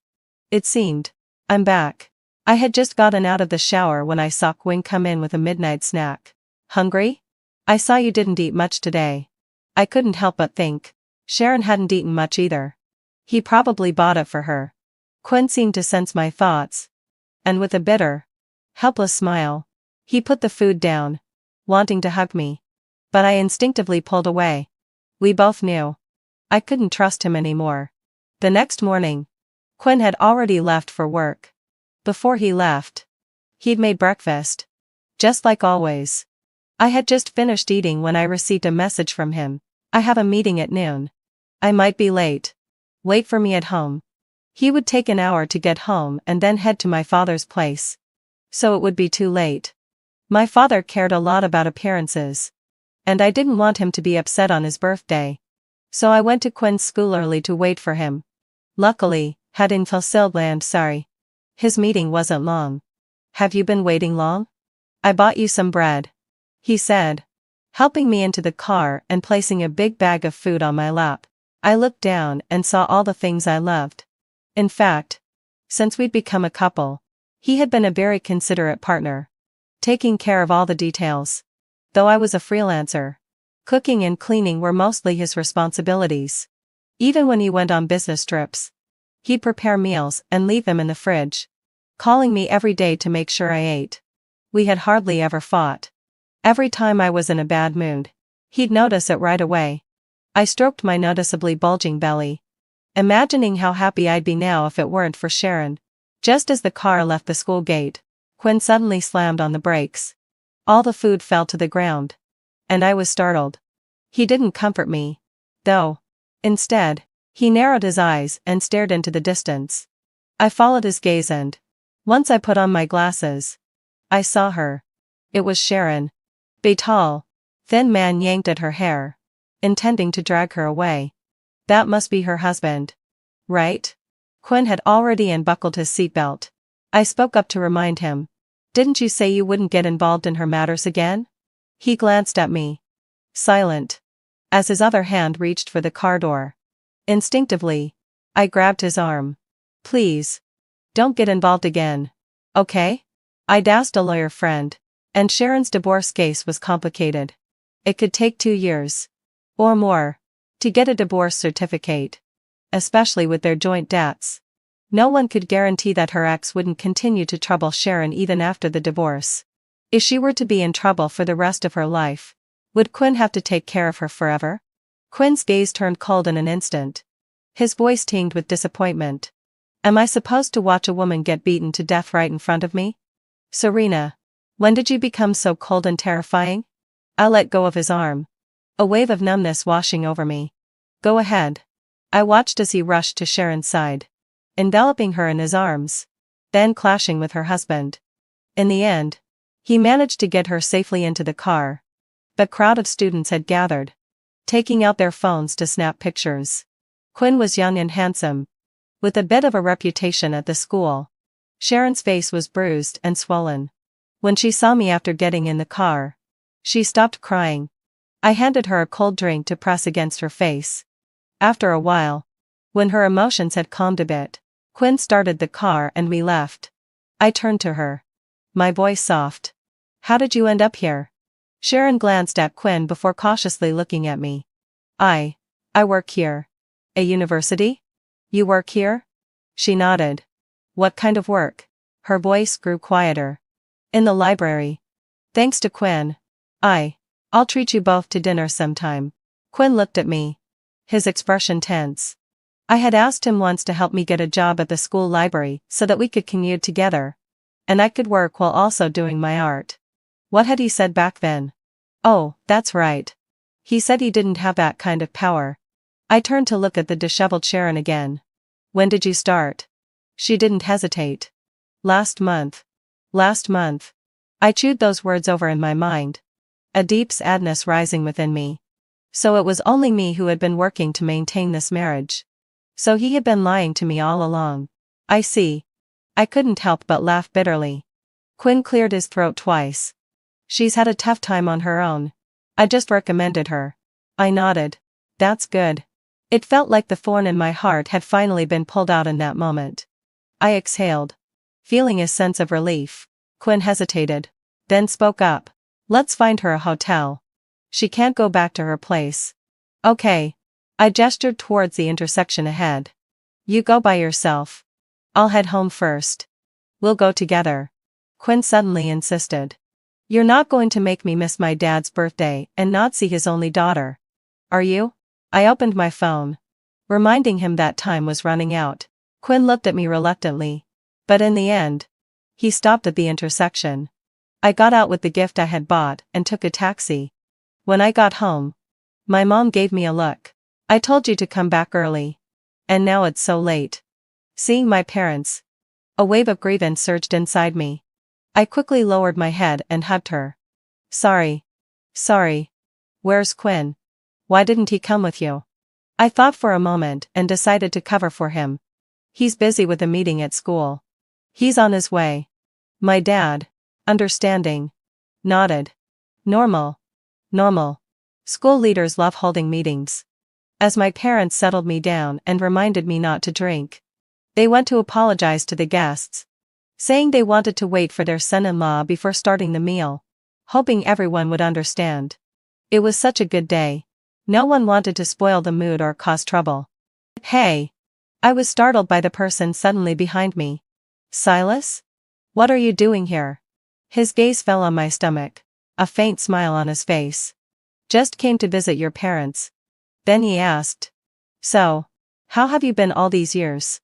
It seemed. I'm back. I had just gotten out of the shower when I saw Quinn come in with a midnight snack. Hungry? I saw you didn't eat much today. I couldn't help but think. Sharon hadn't eaten much either. He probably bought it for her. Quinn seemed to sense my thoughts. And with a bitter, helpless smile, he put the food down, wanting to hug me. But I instinctively pulled away. We both knew. I couldn't trust him anymore. The next morning, Quinn had already left for work. Before he left, he'd made breakfast. Just like always. I had just finished eating when I received a message from him. I have a meeting at noon. I might be late. Wait for me at home. He would take an hour to get home and then head to my father's place. So it would be too late. My father cared a lot about appearances. And I didn't want him to be upset on his birthday. So I went to Quinn's school early to wait for him. Luckily, had in Fulfilland, sorry. His meeting wasn't long. Have you been waiting long? I bought you some bread, he said, helping me into the car and placing a big bag of food on my lap. I looked down and saw all the things I loved. In fact, since we'd become a couple, he had been a very considerate partner, taking care of all the details. Though I was a freelancer, cooking and cleaning were mostly his responsibilities. Even when he went on business trips, he'd prepare meals and leave them in the fridge, calling me every day to make sure I ate. We had hardly ever fought. Every time I was in a bad mood, he'd notice it right away. I stroked my noticeably bulging belly, imagining how happy I'd be now if it weren't for Sharon. Just as the car left the school gate, Quinn suddenly slammed on the brakes. All the food fell to the ground. And I was startled. He didn't comfort me, though. Instead, he narrowed his eyes and stared into the distance. I followed his gaze and, once I put on my glasses, I saw her. It was Sharon. A tall, thin man yanked at her hair, intending to drag her away. That must be her husband. Right? Quinn had already unbuckled his seatbelt. I spoke up to remind him. Didn't you say you wouldn't get involved in her matters again? He glanced at me. Silent. As his other hand reached for the car door. Instinctively, I grabbed his arm. Please. Don't get involved again. Okay? I'd asked a lawyer friend. And Sharon's divorce case was complicated. It could take 2 years. Or more. To get a divorce certificate. Especially with their joint debts. No one could guarantee that her ex wouldn't continue to trouble Sharon even after the divorce. If she were to be in trouble for the rest of her life, would Quinn have to take care of her forever? Quinn's gaze turned cold in an instant. His voice tinged with disappointment. Am I supposed to watch a woman get beaten to death right in front of me? Serena, when did you become so cold and terrifying? I let go of his arm. A wave of numbness washing over me. Go ahead. I watched as he rushed to Sharon's side, enveloping her in his arms, then clashing with her husband. In the end, he managed to get her safely into the car. A crowd of students had gathered, taking out their phones to snap pictures. Quinn was young and handsome, with a bit of a reputation at the school. Sharon's face was bruised and swollen. When she saw me after getting in the car, she stopped crying. I handed her a cold drink to press against her face. After a while, when her emotions had calmed a bit, Quinn started the car and we left. I turned to her. My voice soft. How did you end up here? Sharon glanced at Quinn before cautiously looking at me. I work here. A university? You work here? She nodded. What kind of work? Her voice grew quieter. In the library. Thanks to Quinn. I'll treat you both to dinner sometime. Quinn looked at me. His expression tense. I had asked him once to help me get a job at the school library so that we could commute together. And I could work while also doing my art. What had he said back then? Oh, that's right. He said he didn't have that kind of power. I turned to look at the disheveled Sharon again. When did you start? She didn't hesitate. Last month. Last month. I chewed those words over in my mind. A deep sadness rising within me. So it was only me who had been working to maintain this marriage. So he had been lying to me all along. I see. I couldn't help but laugh bitterly. Quinn cleared his throat twice. She's had a tough time on her own. I just recommended her. I nodded. That's good. It felt like the thorn in my heart had finally been pulled out in that moment. I exhaled. Feeling a sense of relief, Quinn hesitated, then spoke up. Let's find her a hotel. She can't go back to her place. Okay. I gestured towards the intersection ahead. You go by yourself. I'll head home first. We'll go together. Quinn suddenly insisted. You're not going to make me miss my dad's birthday and not see his only daughter. Are you? I opened my phone, reminding him that time was running out. Quinn looked at me reluctantly. But in the end, he stopped at the intersection. I got out with the gift I had bought and took a taxi. When I got home, my mom gave me a look. I told you to come back early. And now it's so late. Seeing my parents, a wave of grievance surged inside me. I quickly lowered my head and hugged her. Sorry. Where's Quinn? Why didn't he come with you? I thought for a moment and decided to cover for him. He's busy with a meeting at school. He's on his way. My dad, understanding, nodded. Normal. School leaders love holding meetings. As my parents settled me down and reminded me not to drink, they went to apologize to the guests, saying they wanted to wait for their son-in-law before starting the meal, hoping everyone would understand. It was such a good day. No one wanted to spoil the mood or cause trouble. Hey! I was startled by the person suddenly behind me. Silas? What are you doing here? His gaze fell on my stomach, a faint smile on his face. Just came to visit your parents. Then he asked. So, how have you been all these years?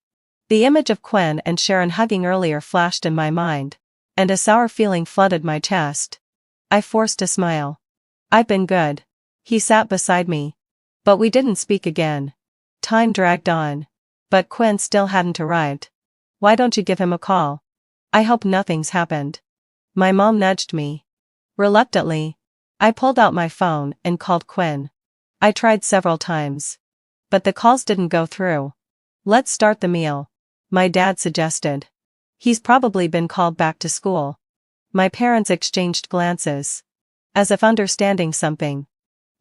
The image of Quinn and Sharon hugging earlier flashed in my mind, and a sour feeling flooded my chest. I forced a smile. I've been good. He sat beside me. But we didn't speak again. Time dragged on. But Quinn still hadn't arrived. Why don't you give him a call? I hope nothing's happened. My mom nudged me. Reluctantly, I pulled out my phone and called Quinn. I tried several times. But the calls didn't go through. Let's start the meal, my dad suggested. He's probably been called back to school. My parents exchanged glances, as if understanding something,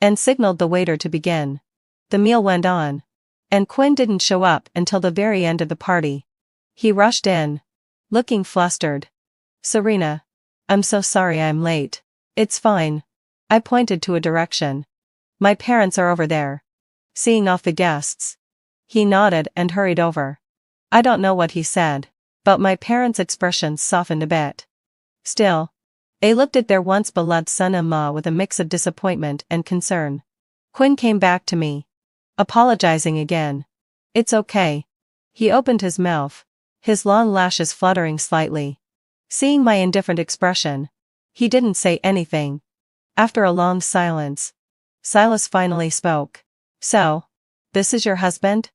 and signaled the waiter to begin. The meal went on, and Quinn didn't show up until the very end of the party. He rushed in, looking flustered. Serena, I'm so sorry I'm late. It's fine. I pointed to a direction. My parents are over there. Seeing off the guests. He nodded and hurried over. I don't know what he said, but my parents' expressions softened a bit. Still, they looked at their once beloved son-in-law with a mix of disappointment and concern. Quinn came back to me, apologizing again. It's okay. He opened his mouth, his long lashes fluttering slightly. Seeing my indifferent expression, he didn't say anything. After a long silence, Silas finally spoke. So, this is your husband?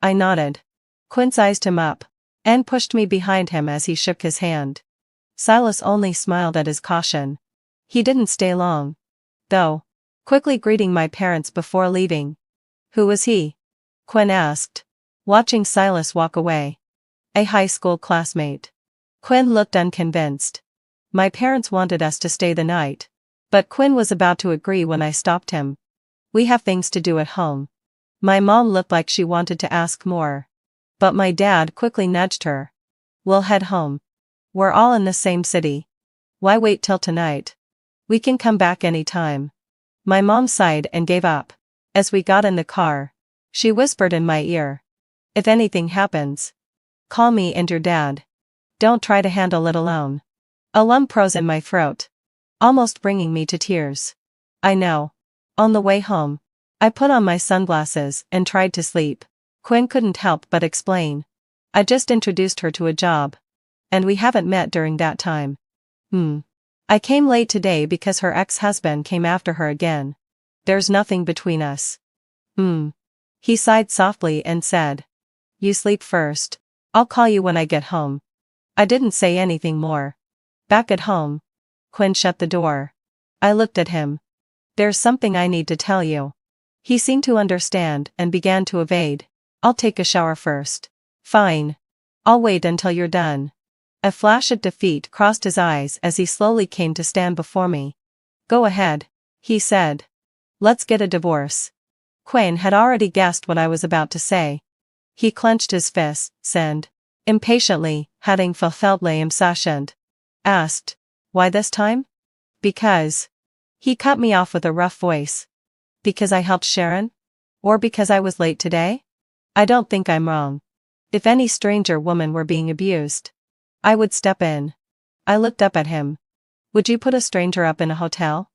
I nodded. Quinn sized him up, and pushed me behind him as he shook his hand. Silas only smiled at his caution. He didn't stay long, though, quickly greeting my parents before leaving. Who was he? Quinn asked, watching Silas walk away. A high school classmate. Quinn looked unconvinced. My parents wanted us to stay the night, but Quinn was about to agree when I stopped him. We have things to do at home. My mom looked like she wanted to ask more, but my dad quickly nudged her. We'll head home. We're all in the same city. Why wait till tonight? We can come back any time. My mom sighed and gave up. As we got in the car, she whispered in my ear. If anything happens, call me and your dad. Don't try to handle it alone. A lump froze in my throat, almost bringing me to tears. I know. On the way home, I put on my sunglasses and tried to sleep. Quinn couldn't help but explain. I just introduced her to a job, and we haven't met during that time. I came late today because her ex-husband came after her again. There's nothing between us. He sighed softly and said. You sleep first. I'll call you when I get home. I didn't say anything more. Back at home, Quinn shut the door. I looked at him. There's something I need to tell you. He seemed to understand and began to evade. I'll take a shower first. Fine. I'll wait until you're done. A flash of defeat crossed his eyes as he slowly came to stand before me. Go ahead, he said. Let's get a divorce. Quinn had already guessed what I was about to say. He clenched his fists and, Impatiently, having fulfilled my impatient, asked, "Why this time?" "Because." He cut me off with a rough voice. "Because I helped Sharon? Or because I was late today? I don't think I'm wrong. If any stranger woman were being abused, I would step in." I looked up at him. "Would you put a stranger up in a hotel?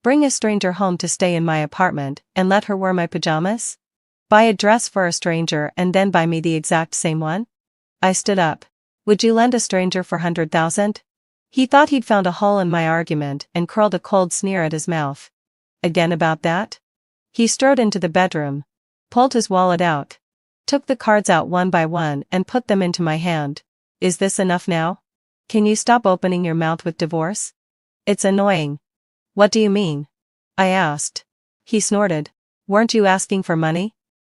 Bring a stranger home to stay in my apartment and let her wear my pajamas? Buy a dress for a stranger and then buy me the exact same one?" I stood up. "Would you lend a stranger for 100,000? He thought he'd found a hole in my argument and curled a cold sneer at his mouth. "Again about that?" He strode into the bedroom, pulled his wallet out, took the cards out one by one and put them into my hand. "Is this enough now? Can you stop opening your mouth with divorce? It's annoying." "What do you mean?" I asked. He snorted. "Weren't you asking for money?"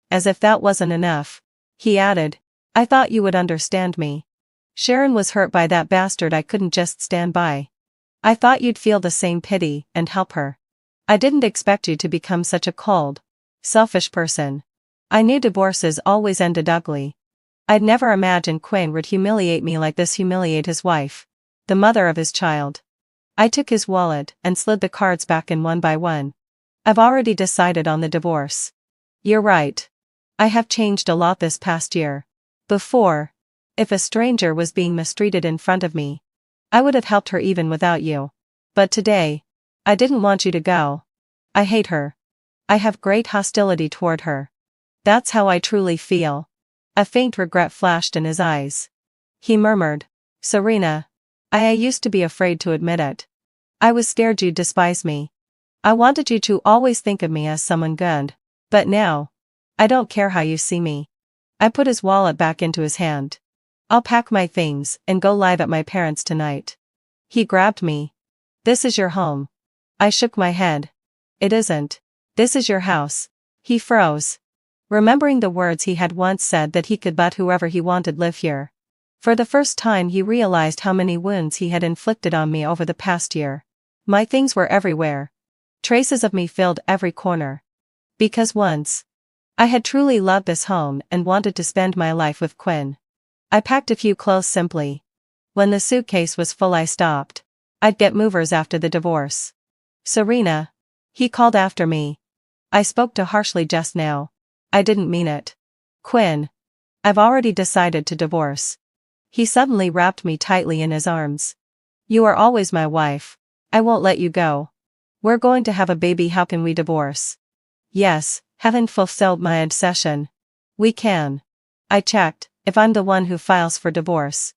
As if that wasn't enough, he added, "I thought you would understand me. Sharon was hurt by that bastard. I couldn't just stand by. I thought you'd feel the same pity and help her. I didn't expect you to become such a cold, selfish person. I knew divorces always ended ugly. I'd never imagined Quinn would humiliate me like this, humiliate his wife, the mother of his child." I took his wallet and slid the cards back in one by one. "I've already decided on the divorce." "You're right. I have changed a lot this past year. Before, if a stranger was being mistreated in front of me, I would have helped her even without you. But today, I didn't want you to go. I hate her. I have great hostility toward her. That's how I truly feel." A faint regret flashed in his eyes. He murmured, "Serena, I used to be afraid to admit it. I was scared you'd despise me. I wanted you to always think of me as someone good. But now, I don't care how you see me." I put his wallet back into his hand. "I'll pack my things and go live at my parents' tonight." He grabbed me. "This is your home." I shook my head. "It isn't. This is your house." He froze, remembering the words he had once said that he could let whoever he wanted live here. For the first time he realized how many wounds he had inflicted on me over the past year. My things were everywhere. Traces of me filled every corner. Because once, I had truly loved this home and wanted to spend my life with Quinn. I packed a few clothes simply. When the suitcase was full I stopped. I'd get movers after the divorce. "Serena," he called after me. I spoke too harshly just now. I didn't mean it. "Quinn, I've already decided to divorce." He suddenly wrapped me tightly in his arms. "You are always my wife. I won't let you go. We're going to have a baby. How can we divorce?" "Yes, haven't fulfilled my obsession. We can." I checked, "If I'm the one who files for divorce,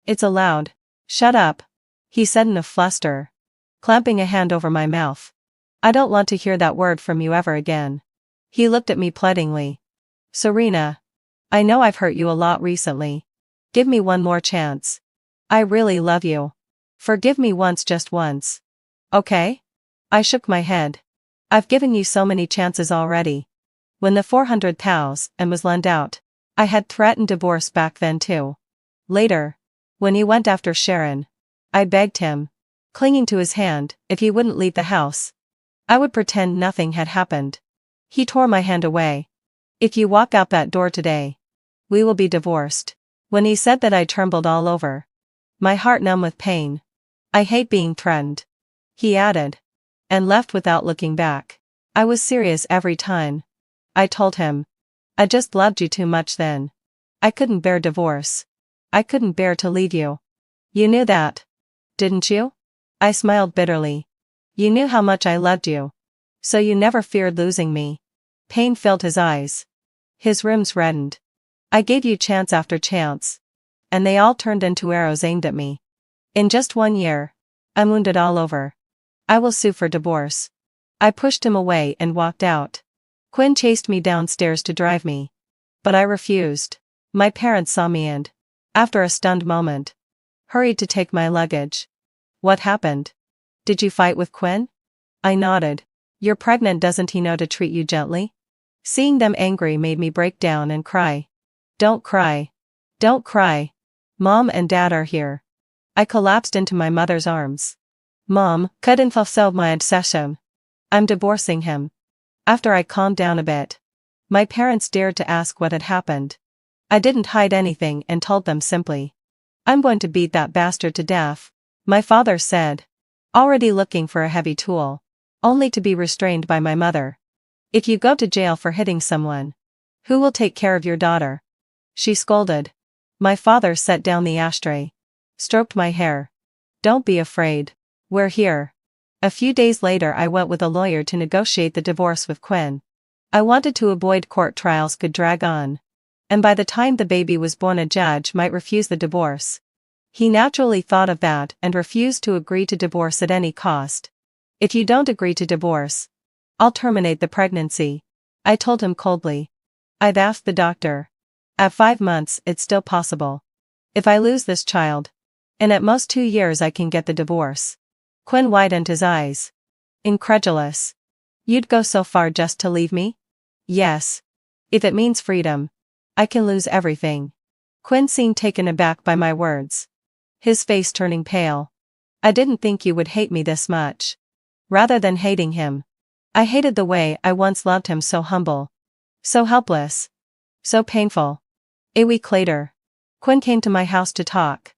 it's allowed." "Shut up," he said in a fluster, clamping a hand over my mouth. "I don't want to hear that word from you ever again." He looked at me pleadingly. "Serena, I know I've hurt you a lot recently. Give me one more chance. I really love you. Forgive me once, just once. Okay?" I shook my head. "I've given you so many chances already. When the 400,000 was lent out, I had threatened divorce back then too. Later, when he went after Sharon, I begged him, clinging to his hand, if he wouldn't leave the house, I would pretend nothing had happened. He tore my hand away. 'If you walk out that door today, we will be divorced.' When he said that I trembled all over, my heart numb with pain. 'I hate being threatened,' he added, and left without looking back. I was serious every time. I told him, I just loved you too much then. I couldn't bear divorce. I couldn't bear to leave you. You knew that, didn't you?" I smiled bitterly. "You knew how much I loved you. So you never feared losing me." Pain filled his eyes. His rims reddened. "I gave you chance after chance, and they all turned into arrows aimed at me. In just 1 year, I'm wounded all over. I will sue for divorce." I pushed him away and walked out. Quinn chased me downstairs to drive me. But I refused. My parents saw me and, after a stunned moment, hurried to take my luggage. "What happened? Did you fight with Quinn?" I nodded. "You're pregnant, doesn't he know to treat you gently?" Seeing them angry made me break down and cry. "Don't cry. Don't cry. Mom and Dad are here." I collapsed into my mother's arms. "Mom, couldn't fulfill my obsession. I'm divorcing him." After I calmed down a bit, my parents dared to ask what had happened. I didn't hide anything and told them simply. I'm going to beat that bastard to death, my father said. Already looking for a heavy tool. Only to be restrained by my mother. If you go to jail for hitting someone, who will take care of your daughter? She scolded. My father set down the ashtray. Stroked my hair. Don't be afraid. We're here. A few days later I went with a lawyer to negotiate the divorce with Quinn. I wanted to avoid court trials could drag on. And by the time the baby was born a judge might refuse the divorce. He naturally thought of that and refused to agree to divorce at any cost. If you don't agree to divorce, I'll terminate the pregnancy, I told him coldly. I'd asked the doctor. At 5 months it's still possible. If I lose this child, and at most 2 years I can get the divorce. Quinn widened his eyes. Incredulous. You'd go so far just to leave me? Yes. If it means freedom, I can lose everything. Quinn seemed taken aback by my words. His face turning pale. I didn't think you would hate me this much. Rather than hating him, I hated the way I once loved him, so humble. So helpless. So painful. A week later, Quinn came to my house to talk.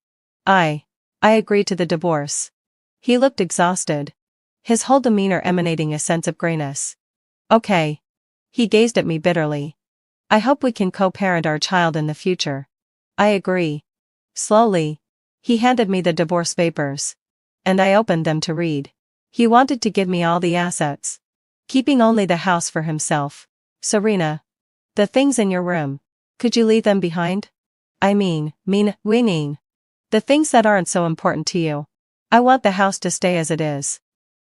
I agreed to the divorce. He looked exhausted. His whole demeanor emanating a sense of grayness. Okay. He gazed at me bitterly. I hope we can co-parent our child in the future. I agree. Slowly, he handed me the divorce papers. And I opened them to read. He wanted to give me all the assets. Keeping only the house for himself. Serena. The things in your room. Could you leave them behind? I mean. The things that aren't so important to you. I want the house to stay as it is.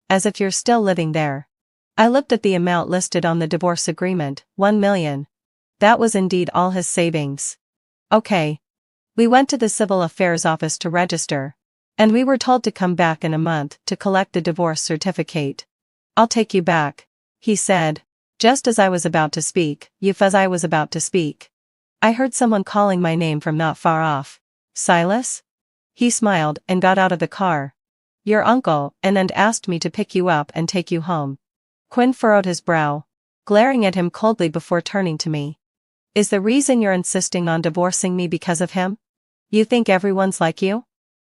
As if you're still living there. I looked at the amount listed on the divorce agreement, 1 million. That was indeed all his savings. Okay. We went to the civil affairs office to register. And we were told to come back in a month to collect the divorce certificate. I'll take you back, he said. Just as I was about to speak, I heard someone calling my name from not far off. Silas? He smiled and got out of the car. Your uncle, and asked me to pick you up and take you home. Quinn furrowed his brow, glaring at him coldly before turning to me. Is the reason you're insisting on divorcing me because of him? You think everyone's like you?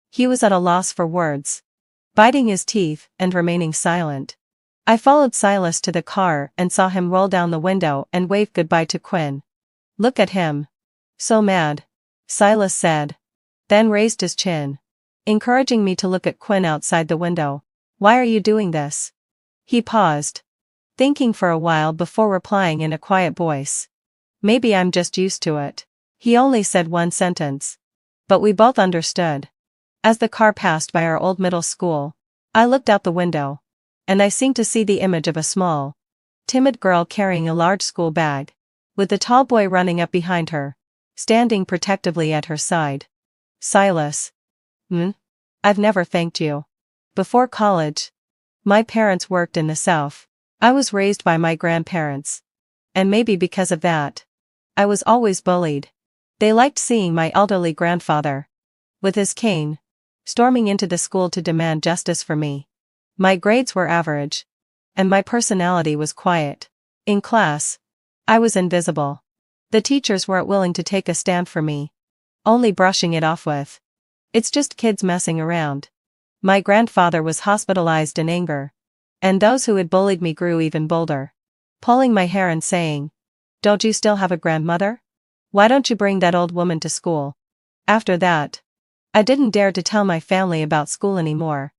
He was at a loss for words, biting his teeth and remaining silent. I followed Silas to the car and saw him roll down the window and wave goodbye to Quinn. Look at him. So mad, Silas said. Then raised his chin, encouraging me to look at Quinn outside the window. Why are you doing this? He paused, thinking for a while before replying in a quiet voice. Maybe I'm just used to it. He only said one sentence. But we both understood. As the car passed by our old middle school, I looked out the window. And I seemed to see the image of a small, timid girl carrying a large school bag, with the tall boy running up behind her, standing protectively at her side. Silas. I've never thanked you. Before college, my parents worked in the South. I was raised by my grandparents. And maybe because of that, I was always bullied. They liked seeing my elderly grandfather, with his cane, storming into the school to demand justice for me. My grades were average, and my personality was quiet. In class, I was invisible. The teachers weren't willing to take a stand for me, only brushing it off with, "It's just kids messing around." My grandfather was hospitalized in anger, and those who had bullied me grew even bolder, pulling my hair and saying, "Don't you still have a grandmother? Why don't you bring that old woman to school?" After that, I didn't dare to tell my family about school anymore.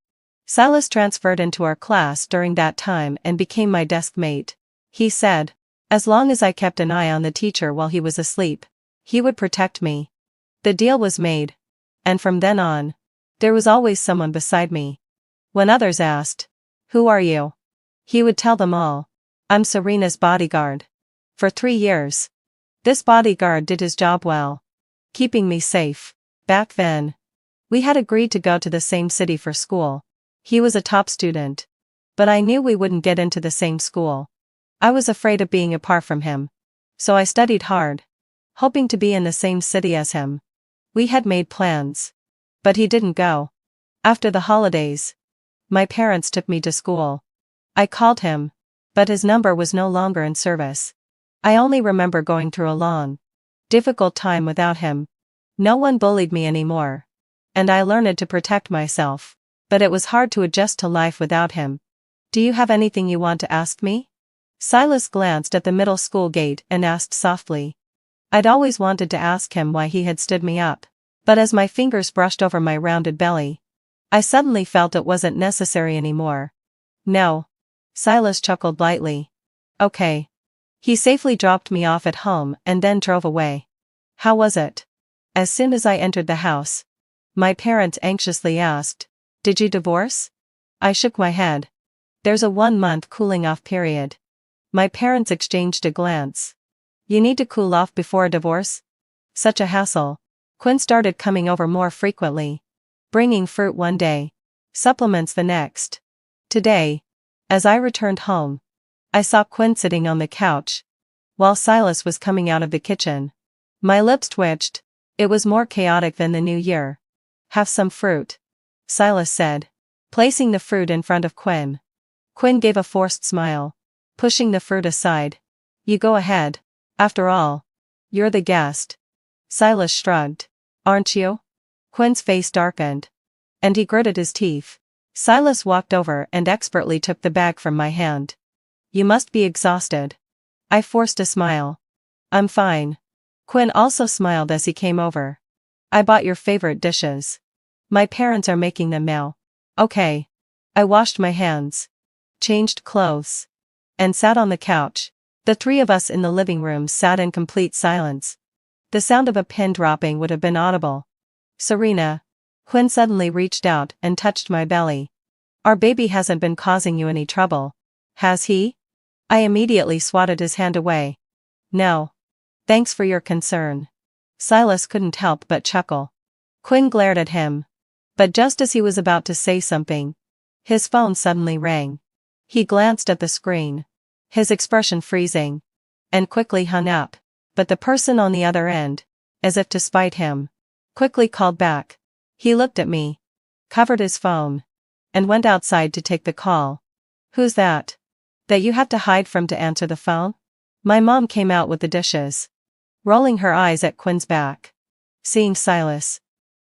Silas transferred into our class during that time and became my desk mate. He said, as long as I kept an eye on the teacher while he was asleep, he would protect me. The deal was made. And from then on, there was always someone beside me. When others asked, "Who are you?" he would tell them all, "I'm Serena's bodyguard." For 3 years, this bodyguard did his job well, keeping me safe. Back then, we had agreed to go to the same city for school. He was a top student, but I knew we wouldn't get into the same school. I was afraid of being apart from him, so I studied hard, hoping to be in the same city as him. We had made plans, but he didn't go. After the holidays, my parents took me to school. I called him, but his number was no longer in service. I only remember going through a long, difficult time without him. No one bullied me anymore. And I learned to protect myself. But it was hard to adjust to life without him. Do you have anything you want to ask me? Silas glanced at the middle school gate and asked softly. I'd always wanted to ask him why he had stood me up. But as my fingers brushed over my rounded belly, I suddenly felt it wasn't necessary anymore. No. Silas chuckled lightly. Okay. He safely dropped me off at home and then drove away. How was it? As soon as I entered the house, my parents anxiously asked, Did you divorce? I shook my head. There's a 1-month cooling off period. My parents exchanged a glance. You need to cool off before a divorce? Such a hassle. Quinn started coming over more frequently. Bringing fruit one day. Supplements the next. Today, as I returned home, I saw Quinn sitting on the couch, while Silas was coming out of the kitchen. My lips twitched. It was more chaotic than the new year. Have some fruit, Silas said, placing the fruit in front of Quinn. Quinn gave a forced smile, pushing the fruit aside. You go ahead. After all, you're the guest. Silas shrugged. Aren't you? Quinn's face darkened, and he gritted his teeth. Silas walked over and expertly took the bag from my hand. You must be exhausted. I forced a smile. I'm fine. Quinn also smiled as he came over. I bought your favorite dishes. My parents are making them now. Okay. I washed my hands, changed clothes, and sat on the couch. The three of us in the living room sat in complete silence. The sound of a pin dropping would have been audible. Serena. Quinn suddenly reached out and touched my belly. Our baby hasn't been causing you any trouble, has he? I immediately swatted his hand away. No. Thanks for your concern. Silas couldn't help but chuckle. Quinn glared at him. But just as he was about to say something, his phone suddenly rang. He glanced at the screen, his expression freezing, and quickly hung up. But the person on the other end, as if to spite him, quickly called back. He looked at me, covered his phone, and went outside to take the call. Who's that? That you had to hide from to answer the phone? My mom came out with the dishes, rolling her eyes at Quinn's back. Seeing Silas,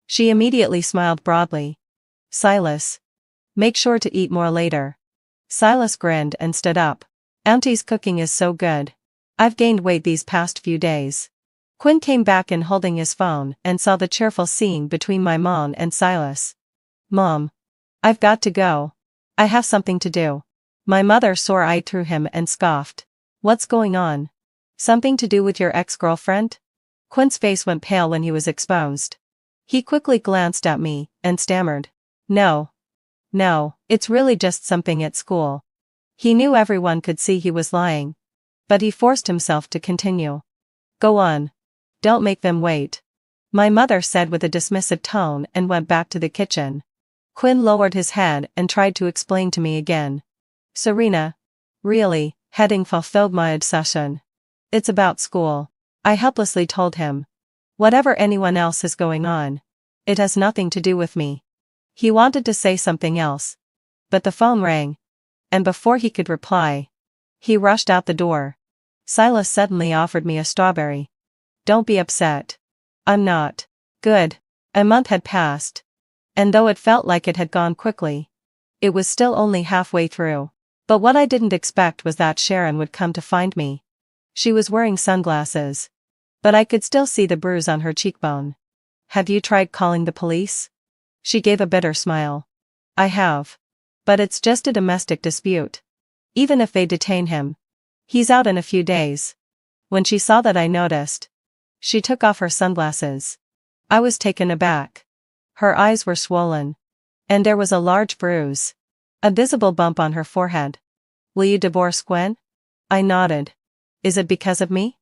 she immediately smiled broadly. Silas, make sure to eat more later. Silas grinned and stood up. Auntie's cooking is so good. I've gained weight these past few days. Quinn came back in holding his phone and saw the cheerful scene between my mom and Silas. Mom, I've got to go. I have something to do. My mother sore-eyed through him and scoffed. What's going on? Something to do with your ex-girlfriend? Quinn's face went pale when he was exposed. He quickly glanced at me and stammered. No, it's really just something at school. He knew everyone could see he was lying, but he forced himself to continue. Go on. Don't make them wait, my mother said with a dismissive tone and went back to the kitchen. Quinn lowered his head and tried to explain to me again. Serena, really, heading fulfilled my obsession. It's about school, I helplessly told him. Whatever anyone else is going on, it has nothing to do with me. He wanted to say something else, but the phone rang, and before he could reply, he rushed out the door. Silas suddenly offered me a strawberry. Don't be upset. I'm not. Good. A month had passed, and though it felt like it had gone quickly, it was still only halfway through. But what I didn't expect was that Sharon would come to find me. She was wearing sunglasses, but I could still see the bruise on her cheekbone. Have you tried calling the police? She gave a bitter smile. I have. But it's just a domestic dispute. Even if they detain him, he's out in a few days. When she saw that I noticed, she took off her sunglasses. I was taken aback. Her eyes were swollen, and there was a large bruise, a visible bump on her forehead. Will you divorce Gwen? I nodded. Is it because of me?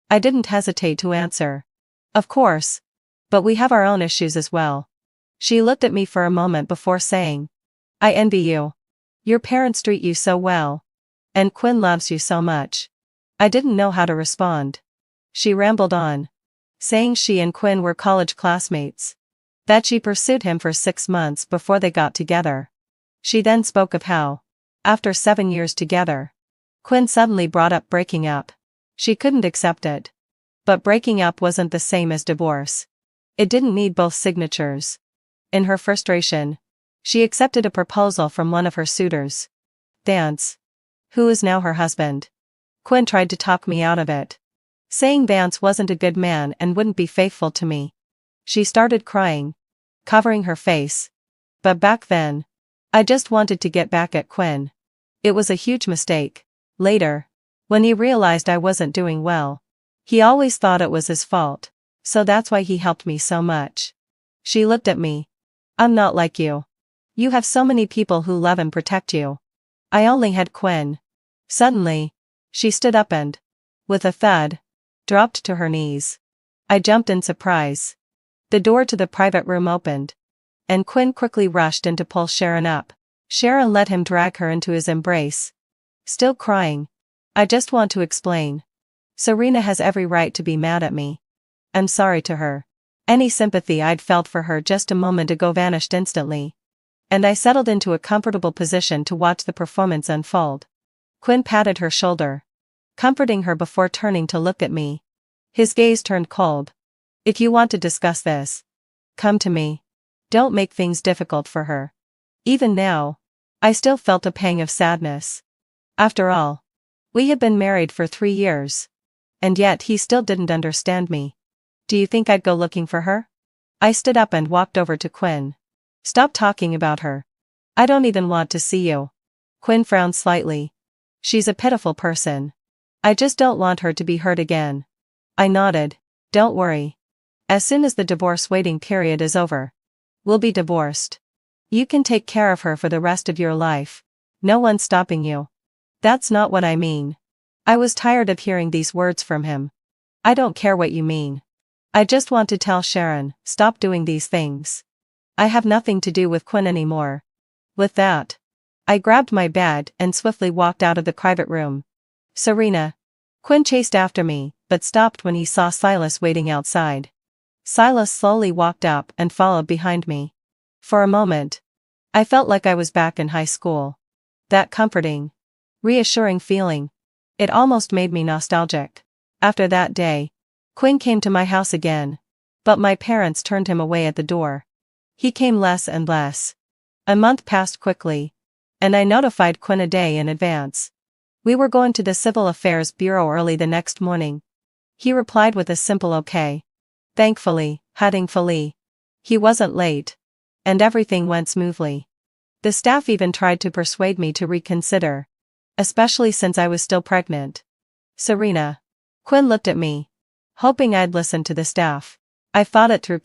I didn't hesitate to answer. Of course. But we have our own issues as well. She looked at me for a moment before saying, I envy you. Your parents treat you so well. And Quinn loves you so much. I didn't know how to respond. She rambled on, saying she and Quinn were college classmates, that she pursued him for 6 months before they got together. She then spoke of how, after 7 years together, Quinn suddenly brought up breaking up. She couldn't accept it. But breaking up wasn't the same as divorce. It didn't need both signatures. In her frustration, she accepted a proposal from one of her suitors. Vance, who is now her husband. Quinn tried to talk me out of it, saying Vance wasn't a good man and wouldn't be faithful to me. She started crying, covering her face. But back then, I just wanted to get back at Quinn. It was a huge mistake. Later, when he realized I wasn't doing well, he always thought it was his fault, so that's why he helped me so much. She looked at me. I'm not like you. You have so many people who love and protect you. I only had Quinn. Suddenly, she stood up and, with a thud, dropped to her knees. I jumped in surprise. The door to the private room opened, and Quinn quickly rushed in to pull Sharon up. Sharon let him drag her into his embrace. Still crying. I just want to explain. Serena has every right to be mad at me. I'm sorry to her. Any sympathy I'd felt for her just a moment ago vanished instantly. And I settled into a comfortable position to watch the performance unfold. Quinn patted her shoulder, comforting her before turning to look at me. His gaze turned cold. If you want to discuss this, come to me. Don't make things difficult for her. Even now, I still felt a pang of sadness. After all, we had been married for 3 years. And yet he still didn't understand me. Do you think I'd go looking for her? I stood up and walked over to Quinn. Stop talking about her. I don't even want to see you. Quinn frowned slightly. She's a pitiful person. I just don't want her to be hurt again. I nodded. Don't worry. As soon as the divorce waiting period is over, we'll be divorced. You can take care of her for the rest of your life. No one's stopping you. That's not what I mean. I was tired of hearing these words from him. I don't care what you mean. I just want to tell Sharon, stop doing these things. I have nothing to do with Quinn anymore. With that, I grabbed my bag and swiftly walked out of the private room. Serena. Quinn chased after me, but stopped when he saw Silas waiting outside. Silas slowly walked up and followed behind me. For a moment, I felt like I was back in high school. That comforting, reassuring feeling. It almost made me nostalgic. After that day, Quinn came to my house again, but my parents turned him away at the door. He came less and less. A month passed quickly, and I notified Quinn a day in advance. We were going to the Civil Affairs Bureau early the next morning. He replied with a simple okay. Thankfully, he wasn't late, and everything went smoothly. The staff even tried to persuade me to reconsider, especially since I was still pregnant. Serena. Quinn looked at me, hoping I'd listen to the staff. I thought it through